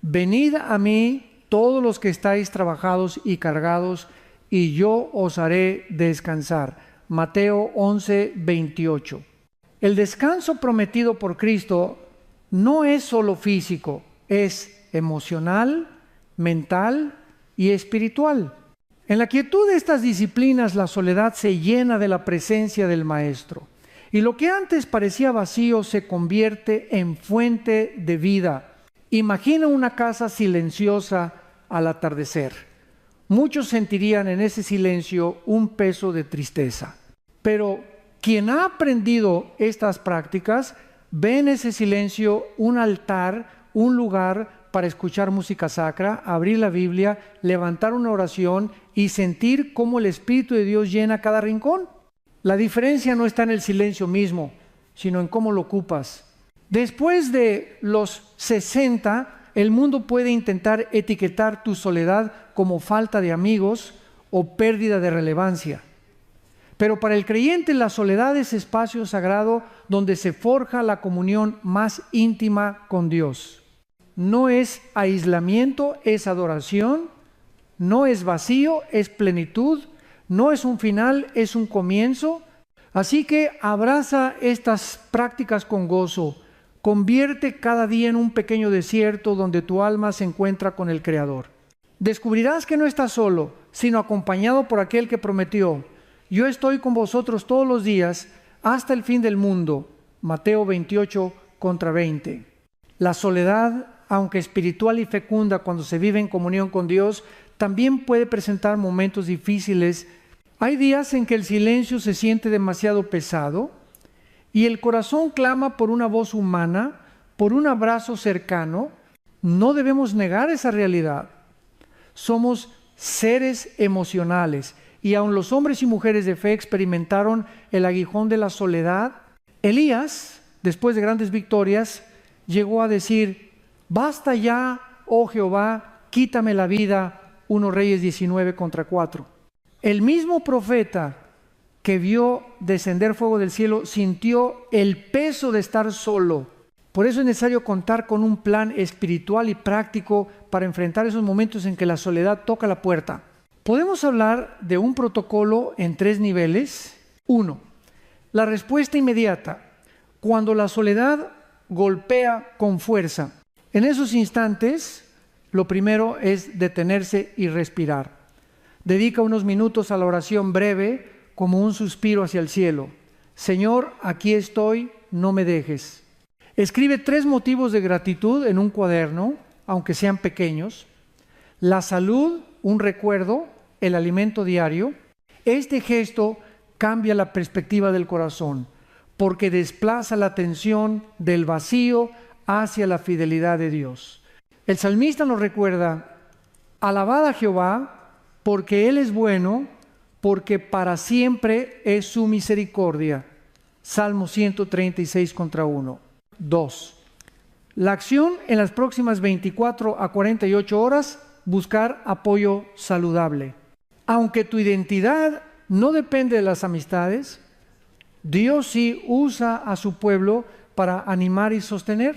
venid a mí todos los que estáis trabajados y cargados, y yo os haré descansar. Mateo 11:28. El descanso prometido por Cristo no es solo físico, es emocional, mental y espiritual. En la quietud de estas disciplinas, la soledad se llena de la presencia del Maestro. Y lo que antes parecía vacío se convierte en fuente de vida. Imagina una casa silenciosa al atardecer. Muchos sentirían en ese silencio un peso de tristeza. Pero quien ha aprendido estas prácticas ve en ese silencio un altar, un lugar para escuchar música sacra, abrir la Biblia, levantar una oración y sentir cómo el Espíritu de Dios llena cada rincón. La diferencia no está en el silencio mismo, sino en cómo lo ocupas. Después de los 60, el mundo puede intentar etiquetar tu soledad como falta de amigos o pérdida de relevancia. Pero para el creyente la soledad es espacio sagrado donde se forja la comunión más íntima con Dios. No es aislamiento, es adoración. No es vacío, es plenitud. No es un final, es un comienzo. Así que abraza estas prácticas con gozo. Convierte cada día en un pequeño desierto donde tu alma se encuentra con el Creador. Descubrirás que no estás solo, sino acompañado por aquel que prometió: yo estoy con vosotros todos los días hasta el fin del mundo. Mateo 28:20. La soledad, aunque espiritual y fecunda cuando se vive en comunión con Dios, también puede presentar momentos difíciles. Hay días en que el silencio se siente demasiado pesado y el corazón clama por una voz humana, por un abrazo cercano. No debemos negar esa realidad. Somos seres emocionales y aun los hombres y mujeres de fe experimentaron el aguijón de la soledad. Elías, después de grandes victorias, llegó a decir: basta ya, oh Jehová, quítame la vida. 1 Reyes 19:4. El mismo profeta que vio descender fuego del cielo sintió el peso de estar solo. Por eso es necesario contar con un plan espiritual y práctico para enfrentar esos momentos en que la soledad toca la puerta. Podemos hablar de un protocolo en 3 niveles. 1. La respuesta inmediata. Cuando la soledad golpea con fuerza. En esos instantes, lo primero es detenerse y respirar. Dedica unos minutos a la oración breve, como un suspiro hacia el cielo. Señor, aquí estoy, no me dejes. Escribe 3 motivos de gratitud en un cuaderno, aunque sean pequeños. La salud, un recuerdo, el alimento diario. Este gesto cambia la perspectiva del corazón. porque desplaza la atención del vacío hacia la fidelidad de Dios. El salmista nos recuerda: alabad a Jehová, porque Él es bueno, porque para siempre es su misericordia. Salmo 136 contra 1. 2. La acción en las próximas 24 a 48 horas, buscar apoyo saludable. Aunque tu identidad no depende de las amistades, Dios sí usa a su pueblo para animar y sostener.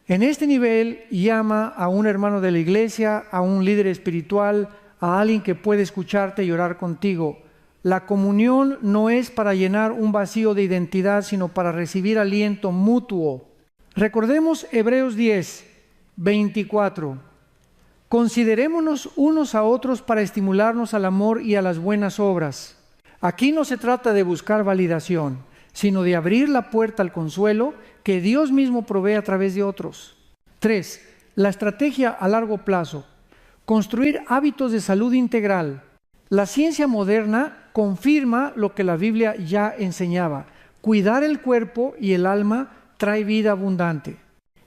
En este nivel llama a un hermano de la iglesia, a un líder espiritual, a alguien que puede escucharte y orar contigo. La comunión no es para llenar un vacío de identidad, sino para recibir aliento mutuo. Recordemos Hebreos 10, 24. Considerémonos unos a otros para estimularnos al amor y a las buenas obras. Aquí no se trata de buscar validación, sino de abrir la puerta al consuelo que Dios mismo provee a través de otros. 3. La estrategia a largo plazo. Construir hábitos de salud integral. La ciencia moderna confirma lo que la Biblia ya enseñaba. Cuidar el cuerpo y el alma trae vida abundante.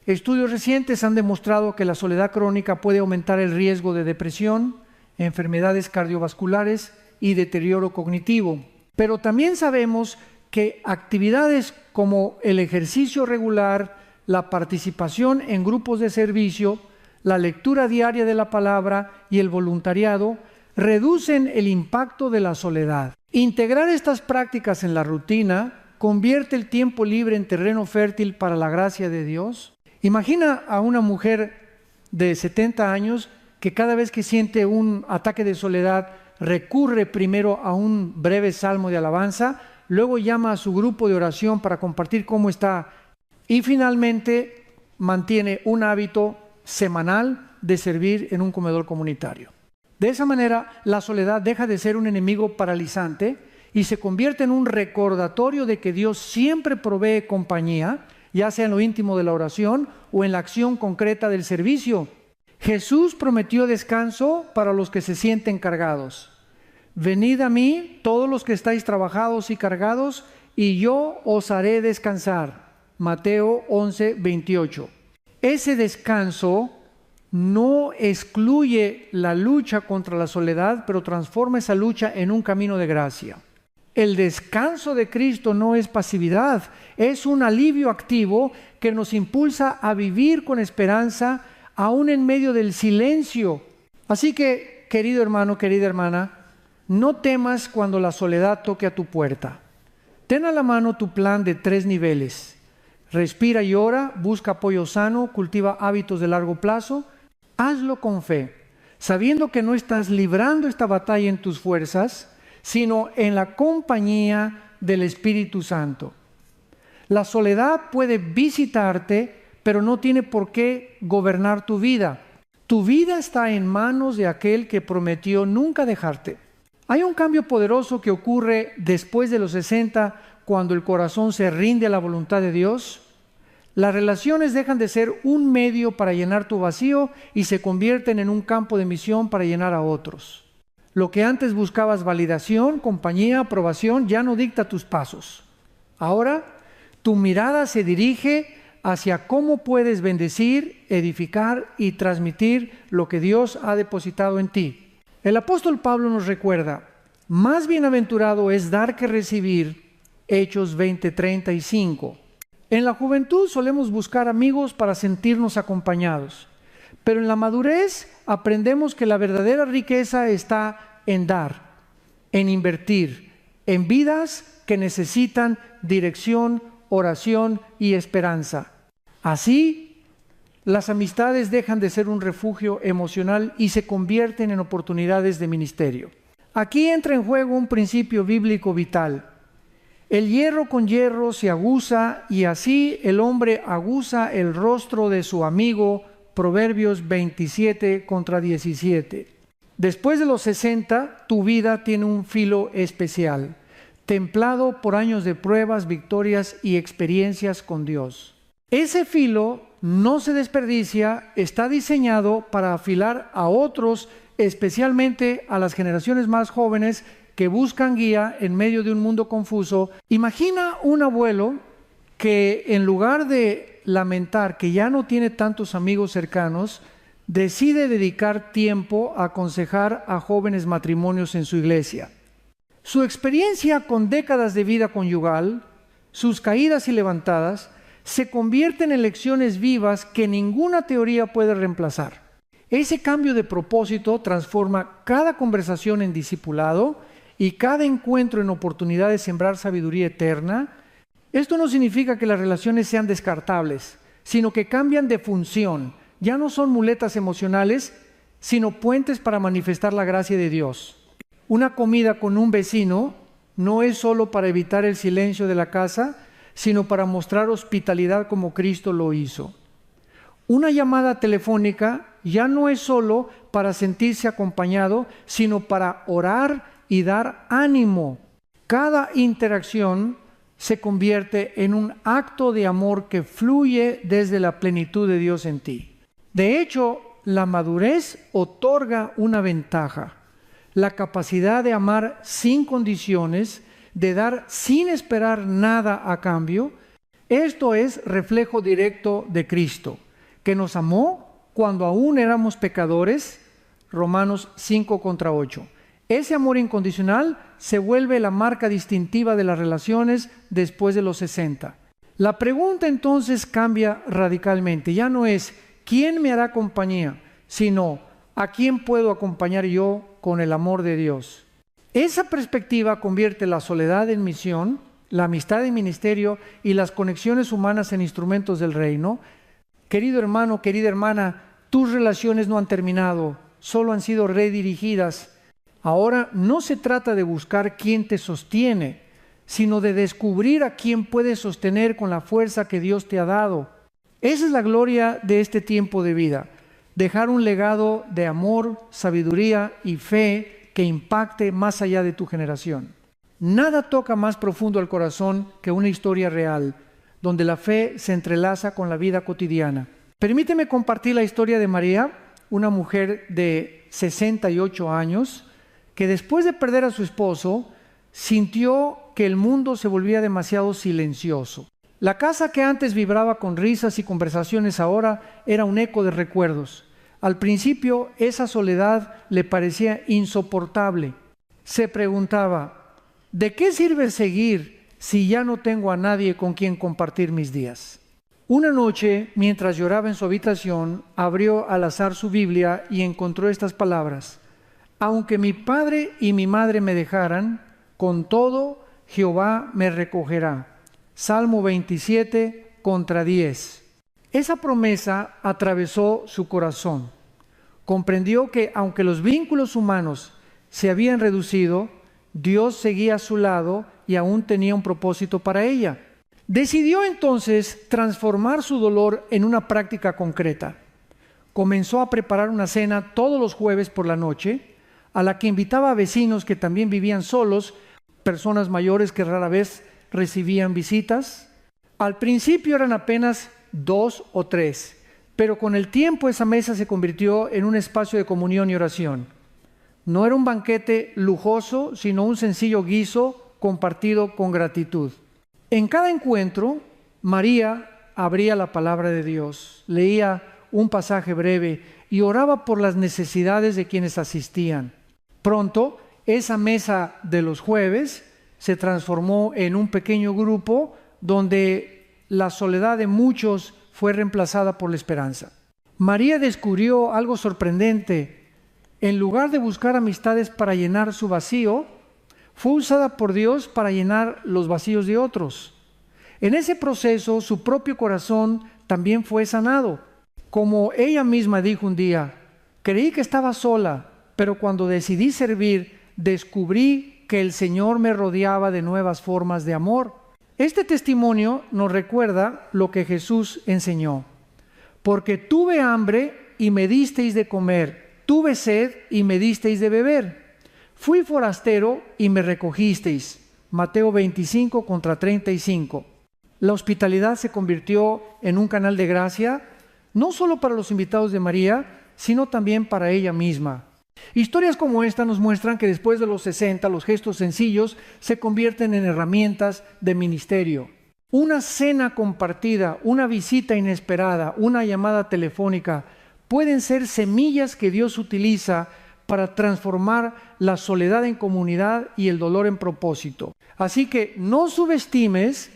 Estudios recientes han demostrado que la soledad crónica puede aumentar el riesgo de depresión, enfermedades cardiovasculares y deterioro cognitivo. Pero también sabemos que actividades como el ejercicio regular, la participación en grupos de servicio, la lectura diaria de la palabra y el voluntariado reducen el impacto de la soledad. Integrar estas prácticas en la rutina convierte el tiempo libre en terreno fértil para la gracia de Dios. Imagina a una mujer de 70 años que cada vez que siente un ataque de soledad recurre primero a un breve salmo de alabanza, luego llama a su grupo de oración para compartir cómo está y finalmente mantiene un hábito semanal de servir en un comedor comunitario. De esa manera, la soledad deja de ser un enemigo paralizante y se convierte en un recordatorio de que Dios siempre provee compañía, ya sea en lo íntimo de la oración o en la acción concreta del servicio. Jesús prometió descanso para los que se sienten cargados. Venid a mí, todos los que estáis trabajados y cargados, y yo os haré descansar. Mateo 11, 28. Ese descanso no excluye la lucha contra la soledad, pero transforma esa lucha en un camino de gracia. El descanso de Cristo no es pasividad, es un alivio activo que nos impulsa a vivir con esperanza, aún en medio del silencio. Así que, querido hermano, querida hermana, no temas cuando la soledad toque a tu puerta. Ten a la mano tu plan de 3 niveles. Respira y ora, busca apoyo sano, cultiva hábitos de largo plazo. Hazlo con fe, sabiendo que no estás librando esta batalla en tus fuerzas, sino en la compañía del Espíritu Santo. La soledad puede visitarte, pero no tiene por qué gobernar tu vida. Tu vida está en manos de aquel que prometió nunca dejarte. Hay un cambio poderoso que ocurre después de los 60, cuando el corazón se rinde a la voluntad de Dios. Las relaciones dejan de ser un medio para llenar tu vacío y se convierten en un campo de misión para llenar a otros. Lo que antes buscabas validación, compañía, aprobación, ya no dicta tus pasos. Ahora, tu mirada se dirige hacia cómo puedes bendecir, edificar y transmitir lo que Dios ha depositado en ti. El apóstol Pablo nos recuerda: más bienaventurado es dar que recibir. Hechos 20:35. En la juventud solemos buscar amigos para sentirnos acompañados, pero en la madurez aprendemos que la verdadera riqueza está en dar, en invertir, en vidas que necesitan dirección, oración y esperanza. Así, las amistades dejan de ser un refugio emocional y se convierten en oportunidades de ministerio. Aquí entra en juego un principio bíblico vital. El hierro con hierro se aguza y así el hombre aguza el rostro de su amigo. Proverbios 27 contra 17. Después de los 60, tu vida tiene un filo especial, templado por años de pruebas, victorias y experiencias con Dios. Ese filo no se desperdicia, está diseñado para afilar a otros, especialmente a las generaciones más jóvenes que buscan guía en medio de un mundo confuso. Imagina un abuelo que en lugar de lamentar que ya no tiene tantos amigos cercanos, decide dedicar tiempo a aconsejar a jóvenes matrimonios en su iglesia. Su experiencia con décadas de vida conyugal, sus caídas y levantadas, se convierten en lecciones vivas que ninguna teoría puede reemplazar. Ese cambio de propósito transforma cada conversación en discipulado y cada encuentro en oportunidad de sembrar sabiduría eterna. Esto no significa que las relaciones sean descartables, sino que cambian de función. Ya no son muletas emocionales, sino puentes para manifestar la gracia de Dios. Una comida con un vecino no es solo para evitar el silencio de la casa, sino para mostrar hospitalidad como Cristo lo hizo. Una llamada telefónica ya no es solo para sentirse acompañado, sino para orar y dar ánimo. Cada interacción se convierte en un acto de amor que fluye desde la plenitud de Dios en ti. De hecho, la madurez otorga una ventaja: la capacidad de amar sin condiciones, de dar sin esperar nada a cambio. Esto es reflejo directo de Cristo, que nos amó cuando aún éramos pecadores. Romanos 5:8. Ese amor incondicional se vuelve la marca distintiva de las relaciones después de los 60. La pregunta entonces cambia radicalmente. Ya no es ¿quién me hará compañía?, sino ¿a quién puedo acompañar yo con el amor de Dios? Esa perspectiva convierte la soledad en misión, la amistad en ministerio y las conexiones humanas en instrumentos del reino. Querido hermano, querida hermana, tus relaciones no han terminado, solo han sido redirigidas. Ahora no se trata de buscar quién te sostiene, sino de descubrir a quién puedes sostener con la fuerza que Dios te ha dado. Esa es la gloria de este tiempo de vida: dejar un legado de amor, sabiduría y fe que impacte más allá de tu generación. Nada toca más profundo al corazón que una historia real, donde la fe se entrelaza con la vida cotidiana. Permíteme compartir la historia de María, una mujer de 68 años, que después de perder a su esposo, sintió que el mundo se volvía demasiado silencioso. La casa que antes vibraba con risas y conversaciones ahora era un eco de recuerdos. Al principio esa soledad le parecía insoportable. Se preguntaba, ¿de qué sirve seguir si ya no tengo a nadie con quien compartir mis días? Una noche, mientras lloraba en su habitación, abrió al azar su Biblia y encontró estas palabras: aunque mi padre y mi madre me dejaran, con todo Jehová me recogerá. Salmo 27:10. Esa promesa atravesó su corazón. Comprendió que aunque los vínculos humanos se habían reducido, Dios seguía a su lado y aún tenía un propósito para ella. Decidió entonces transformar su dolor en una práctica concreta. Comenzó a preparar una cena todos los jueves por la noche, a la que invitaba a vecinos que también vivían solos, personas mayores que rara vez recibían visitas. Al principio eran apenas 2 o 3, pero con el tiempo esa mesa se convirtió en un espacio de comunión y oración. No era un banquete lujoso, sino un sencillo guiso compartido con gratitud. En cada encuentro, María abría la palabra de Dios, leía un pasaje breve y oraba por las necesidades de quienes asistían. Pronto, esa mesa de los jueves se transformó en un pequeño grupo donde la soledad de muchos fue reemplazada por la esperanza. María descubrió algo sorprendente. En lugar de buscar amistades para llenar su vacío, fue usada por Dios para llenar los vacíos de otros. En ese proceso, su propio corazón también fue sanado. Como ella misma dijo un día, creí que estaba sola, pero cuando decidí servir, descubrí que el Señor me rodeaba de nuevas formas de amor. Este testimonio nos recuerda lo que Jesús enseñó. Porque tuve hambre y me disteis de comer, tuve sed y me disteis de beber, fui forastero y me recogisteis. Mateo 25:35. La hospitalidad se convirtió en un canal de gracia, no solo para los invitados de María, sino también para ella misma. Historias como esta nos muestran que después de los 60, los gestos sencillos se convierten en herramientas de ministerio. Una cena compartida, una visita inesperada, una llamada telefónica, pueden ser semillas que Dios utiliza para transformar la soledad en comunidad y el dolor en propósito. Así que no subestimes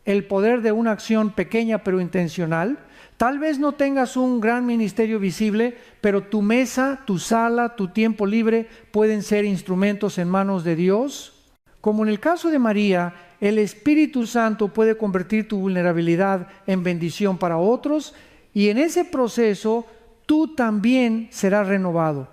el poder de una acción pequeña pero intencional. Tal vez no tengas un gran ministerio visible, pero tu mesa, tu sala, tu tiempo libre pueden ser instrumentos en manos de Dios. Como en el caso de María, el Espíritu Santo puede convertir tu vulnerabilidad en bendición para otros, y en ese proceso tú también serás renovado.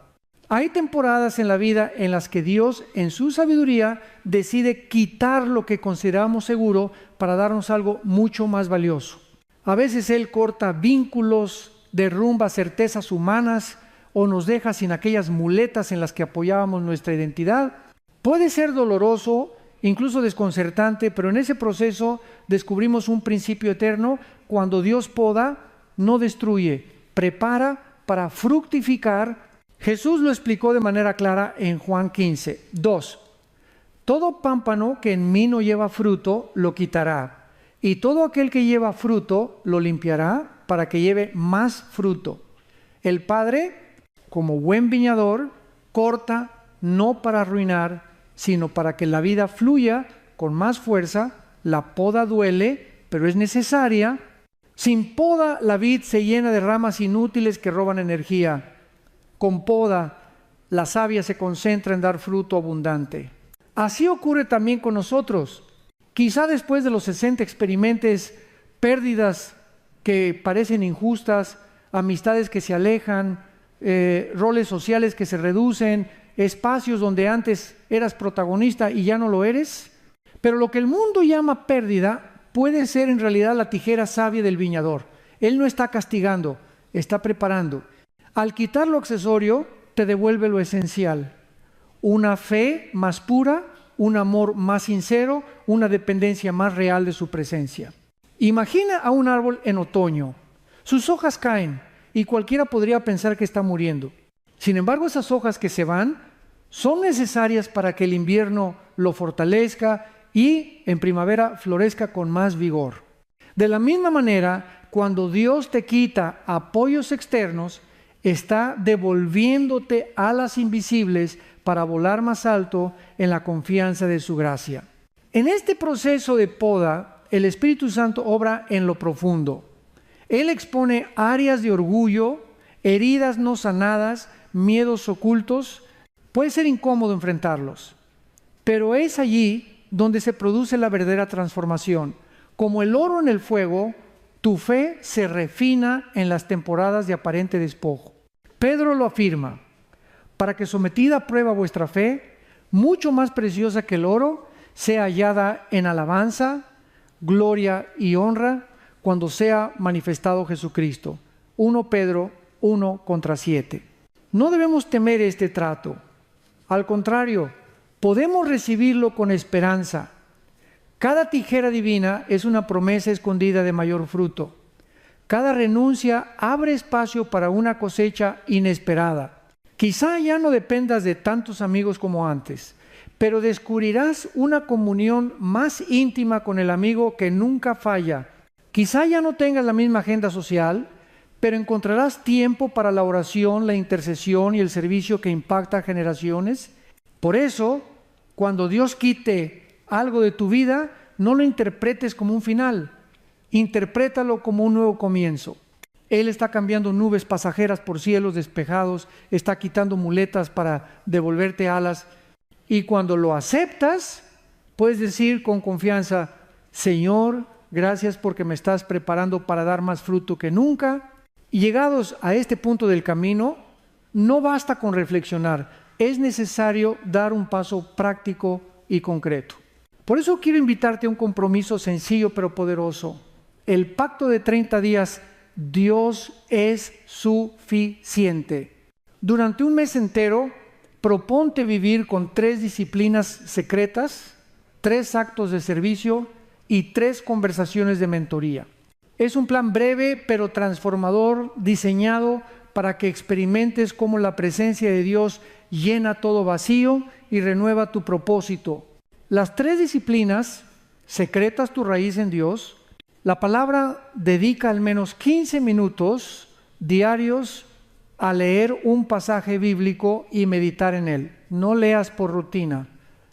Hay temporadas en la vida en las que Dios, en su sabiduría, decide quitar lo que consideramos seguro para darnos algo mucho más valioso. A veces Él corta vínculos, derrumba certezas humanas o nos deja sin aquellas muletas en las que apoyábamos nuestra identidad. Puede ser doloroso, incluso desconcertante, pero en ese proceso descubrimos un principio eterno. Cuando Dios poda, no destruye, prepara para fructificar. Jesús lo explicó de manera clara en Juan 15. 2. Todo pámpano que en mí no lleva fruto, lo quitará. Y todo aquel que lleva fruto, lo limpiará para que lleve más fruto. El Padre, como buen viñador, corta no para arruinar, sino para que la vida fluya con más fuerza. La poda duele, pero es necesaria. Sin poda, la vid se llena de ramas inútiles que roban energía. Con poda, la savia se concentra en dar fruto abundante. Así ocurre también con nosotros. Quizá después de los 60 experimentes pérdidas que parecen injustas, amistades que se alejan, roles sociales que se reducen, espacios donde antes eras protagonista y ya no lo eres. Pero lo que el mundo llama pérdida puede ser en realidad la tijera sabia del viñador. Él no está castigando, está preparando. Al quitar lo accesorio, te devuelve lo esencial. Una fe más pura, un amor más sincero, una dependencia más real de su presencia. Imagina a un árbol en otoño. Sus hojas caen y cualquiera podría pensar que está muriendo. Sin embargo, esas hojas que se van son necesarias para que el invierno lo fortalezca y en primavera florezca con más vigor. De la misma manera, cuando Dios te quita apoyos externos, está devolviéndote alas invisibles para volar más alto en la confianza de su gracia. En este proceso de poda, el Espíritu Santo obra en lo profundo. Él expone áreas de orgullo, heridas no sanadas, miedos ocultos. Puede ser incómodo enfrentarlos, pero es allí donde se produce la verdadera transformación. Como el oro en el fuego, tu fe se refina en las temporadas de aparente despojo. Pedro lo afirma: para que sometida a prueba vuestra fe, mucho más preciosa que el oro, sea hallada en alabanza, gloria y honra cuando sea manifestado Jesucristo. 1 Pedro 1:7. No debemos temer este trato. Al contrario, podemos recibirlo con esperanza. Cada tijera divina es una promesa escondida de mayor fruto. Cada renuncia abre espacio para una cosecha inesperada. Quizá ya no dependas de tantos amigos como antes, pero descubrirás una comunión más íntima con el amigo que nunca falla. Quizá ya no tengas la misma agenda social, pero encontrarás tiempo para la oración, la intercesión y el servicio que impacta generaciones. Por eso, cuando Dios quite algo de tu vida, no lo interpretes como un final, interprétalo como un nuevo comienzo. Él está cambiando nubes pasajeras por cielos despejados, está quitando muletas para devolverte alas. Y cuando lo aceptas, puedes decir con confianza: Señor, gracias porque me estás preparando para dar más fruto que nunca. Y llegados a este punto del camino, no basta con reflexionar, es necesario dar un paso práctico y concreto. Por eso quiero invitarte a un compromiso sencillo pero poderoso. El pacto de 30 días, Dios es suficiente. Durante un mes entero, proponte vivir con 3 disciplinas secretas, 3 actos de servicio y 3 conversaciones de mentoría. Es un plan breve pero transformador, diseñado para que experimentes cómo la presencia de Dios llena todo vacío y renueva tu propósito. Las 3 disciplinas secretas tu raíz en Dios. La palabra dedica al menos 15 minutos diarios a leer un pasaje bíblico y meditar en él. No leas por rutina.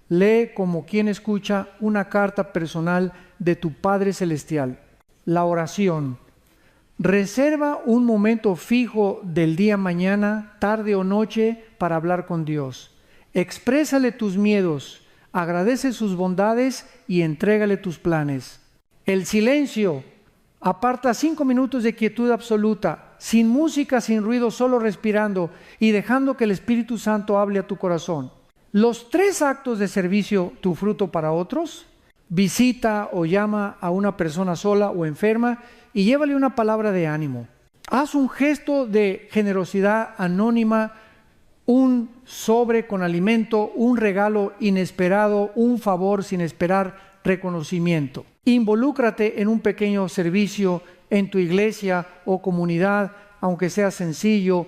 Lee como quien escucha una carta personal de tu Padre Celestial. La oración. Reserva un momento fijo del día mañana, tarde o noche para hablar con Dios. Exprésale tus miedos, agradece sus bondades y entrégale tus planes. El silencio. Aparta 5 minutos de quietud absoluta, sin música, sin ruido, solo respirando y dejando que el Espíritu Santo hable a tu corazón. Los 3 actos de servicio, tu fruto para otros: visita o llama a una persona sola o enferma y llévale una palabra de ánimo. Haz un gesto de generosidad anónima, un sobre con alimento, un regalo inesperado, un favor sin esperar reconocimiento. Involúcrate en un pequeño servicio en tu iglesia o comunidad, aunque sea sencillo: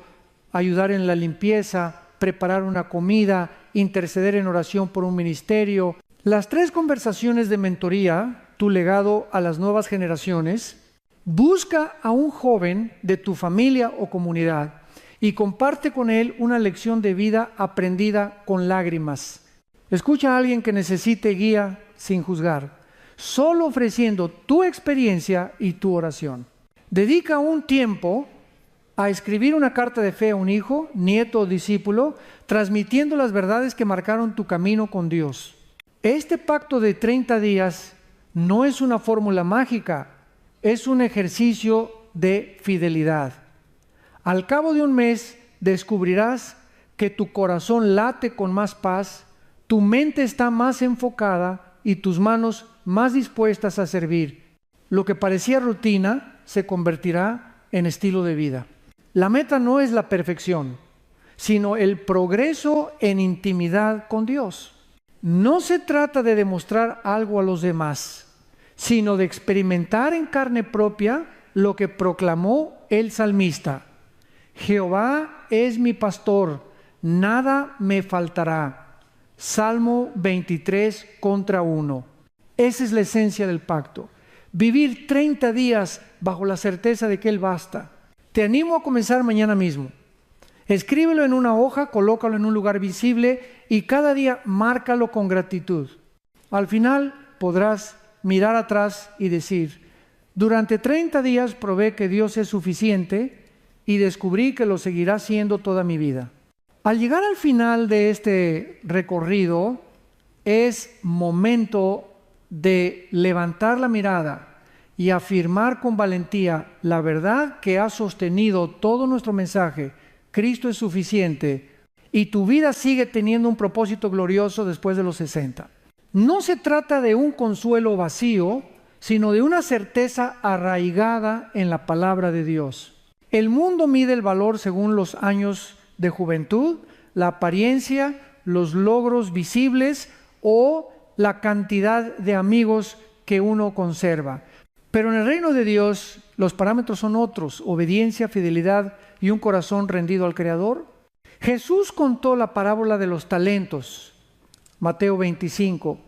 ayudar en la limpieza, preparar una comida, interceder en oración por un ministerio. Las 3 conversaciones de mentoría, tu legado a las nuevas generaciones. Busca a un joven de tu familia o comunidad y comparte con él una lección de vida aprendida con lágrimas. Escucha a alguien que necesite guía sin juzgar, solo ofreciendo tu experiencia y tu oración. Dedica un tiempo a escribir una carta de fe a un hijo, nieto o discípulo, transmitiendo las verdades que marcaron tu camino con Dios. Este pacto de 30 días no es una fórmula mágica, es un ejercicio de fidelidad. Al cabo de un mes descubrirás que tu corazón late con más paz, tu mente está más enfocada y tus manos más dispuestas a servir. Lo que parecía rutina se convertirá en estilo de vida. La meta no es la perfección, sino el progreso en intimidad con Dios. No se trata de demostrar algo a los demás, sino de experimentar en carne propia lo que proclamó el salmista: Jehová es mi pastor, nada me faltará. Salmo 23:1. Esa es la esencia del pacto. Vivir 30 días bajo la certeza de que Él basta. Te animo a comenzar mañana mismo. Escríbelo en una hoja, colócalo en un lugar visible y cada día márcalo con gratitud. Al final podrás mirar atrás y decir: durante 30 días probé que Dios es suficiente y descubrí que lo seguirá siendo toda mi vida. Al llegar al final de este recorrido, es momento de levantar la mirada y afirmar con valentía la verdad que ha sostenido todo nuestro mensaje: Cristo es suficiente, y tu vida sigue teniendo un propósito glorioso después de los 60. No se trata de un consuelo vacío, sino de una certeza arraigada en la palabra de Dios. El mundo mide el valor según los años de juventud, la apariencia, los logros visibles o la cantidad de amigos que uno conserva. Pero en el reino de Dios los parámetros son otros: obediencia, fidelidad y un corazón rendido al Creador. Jesús contó la parábola de los talentos, Mateo 25,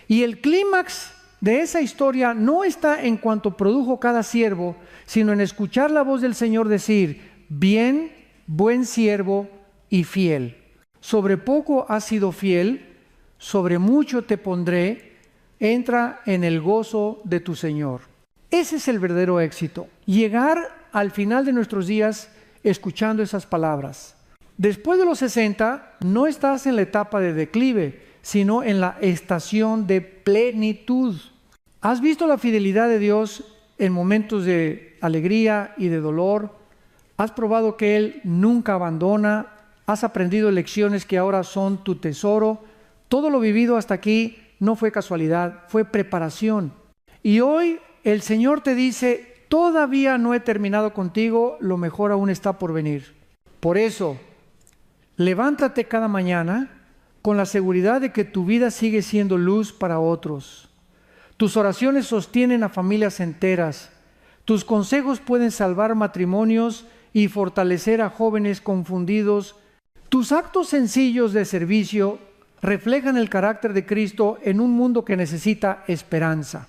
y el clímax de esa historia no está en cuanto produjo cada siervo, sino en escuchar la voz del Señor decir: bien, buen siervo y fiel. Sobre poco has sido fiel, sobre mucho te pondré, entra en el gozo de tu Señor. Ese es el verdadero éxito: llegar al final de nuestros días escuchando esas palabras. Después de los 60, no estás en la etapa de declive, sino en la estación de plenitud. ¿Has visto la fidelidad de Dios en momentos de alegría y de dolor? ¿Has probado que Él nunca abandona? ¿Has aprendido lecciones que ahora son tu tesoro? Todo lo vivido hasta aquí no fue casualidad, fue preparación. Y hoy el Señor te dice: todavía no he terminado contigo, lo mejor aún está por venir. Por eso, levántate cada mañana con la seguridad de que tu vida sigue siendo luz para otros. Tus oraciones sostienen a familias enteras. Tus consejos pueden salvar matrimonios y fortalecer a jóvenes confundidos. Tus actos sencillos de servicio reflejan el carácter de Cristo en un mundo que necesita esperanza.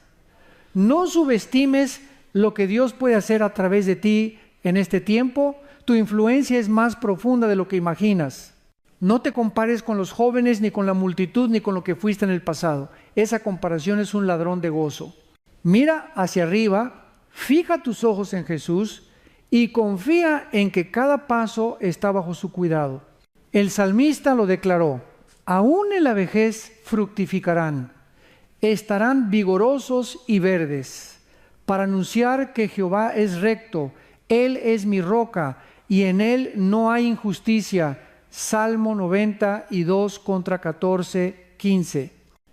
No subestimes lo que Dios puede hacer a través de ti en este tiempo. Tu influencia es más profunda de lo que imaginas. No te compares con los jóvenes, ni con la multitud, ni con lo que fuiste en el pasado. Esa comparación es un ladrón de gozo. Mira hacia arriba, fija tus ojos en Jesús y confía en que cada paso está bajo su cuidado. El salmista lo declaró: aún en la vejez fructificarán, estarán vigorosos y verdes, para anunciar que Jehová es recto, Él es mi roca, y en Él no hay injusticia. Salmo 92 contra 14, 15.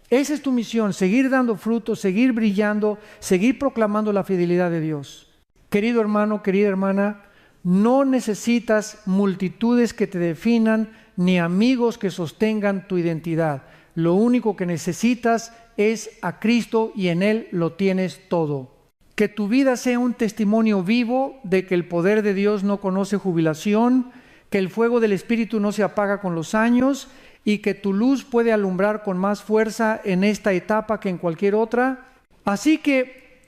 Esa es tu misión, seguir dando frutos, seguir brillando, seguir proclamando la fidelidad de Dios. Querido hermano, querida hermana, no necesitas multitudes que te definan, ni amigos que sostengan tu identidad. Lo único que necesitas es a Cristo y en Él lo tienes todo. Que tu vida sea un testimonio vivo de que el poder de Dios no conoce jubilación, que el fuego del Espíritu no se apaga con los años y que tu luz puede alumbrar con más fuerza en esta etapa que en cualquier otra. Así que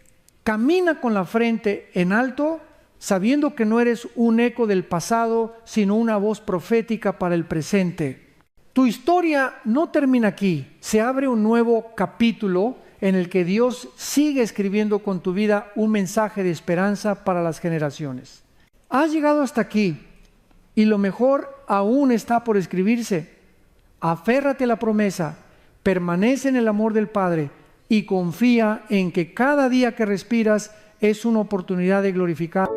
camina con la frente en alto, sabiendo que no eres un eco del pasado, sino una voz profética para el presente. Tu historia no termina aquí, se abre un nuevo capítulo en el que Dios sigue escribiendo con tu vida un mensaje de esperanza para las generaciones. Has llegado hasta aquí y lo mejor aún está por escribirse. Aférrate a la promesa, permanece en el amor del Padre y confía en que cada día que respiras es una oportunidad de glorificar.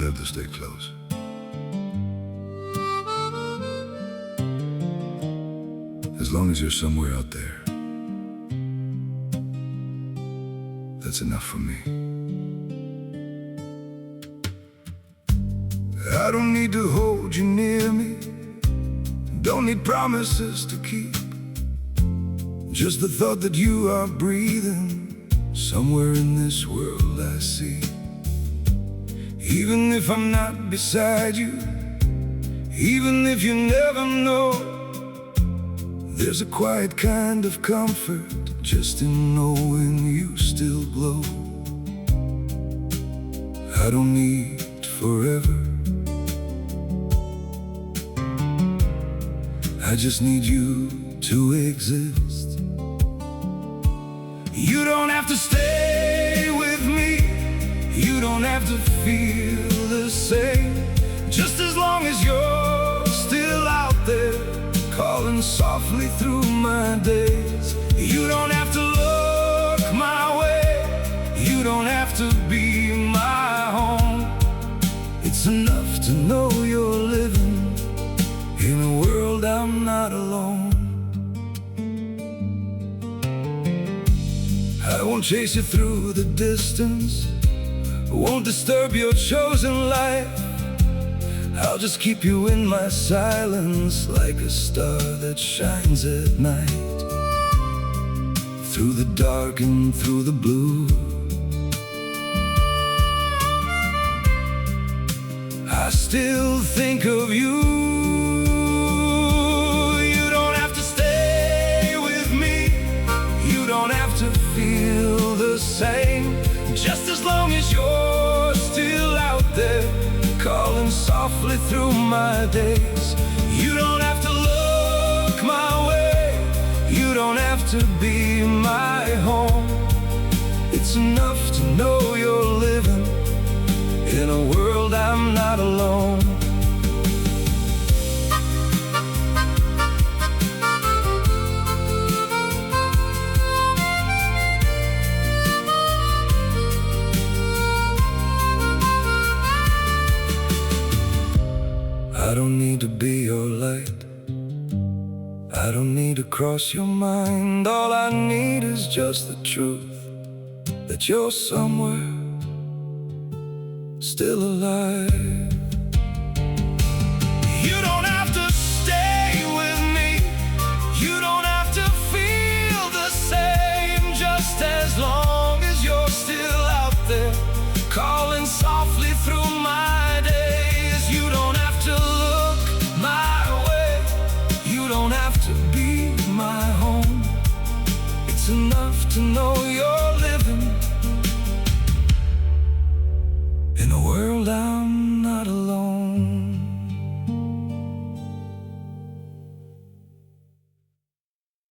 have to stay close. As long as you're somewhere out there, that's enough for me. I don't need to hold you near me, don't need promises to keep. Just the thought that you are breathing somewhere in this world I see. Even if I'm not beside you, even if you never know, there's a quiet kind of comfort just in knowing you still glow. I don't need forever, I just need you to exist. You don't have to stay with me, you don't have to feel the same. Just as long as you're still out there, calling softly through my days. You don't have to look my way, you don't have to be my home. It's enough to know you're living in a world I'm not alone. I won't chase you through the distance, won't disturb your chosen life. I'll just keep you in my silence, like a star that shines at night. Through the dark and through the blue, I still think of you. You don't have to stay with me, you don't have to feel the same. Just as long as you're still out there, calling softly through my days. You don't have to look my way, you don't have to be my home. It's enough to know you're living in a world I'm not alone. I don't need to be your light, I don't need to cross your mind. All I need is just the truth that you're somewhere still alive. You don't have to stay with me, you don't have to feel the same. Just as long as you're still out there, calling softly through my days. You don't have to look my way, you don't have to be my home. It's enough to know you're living in a world out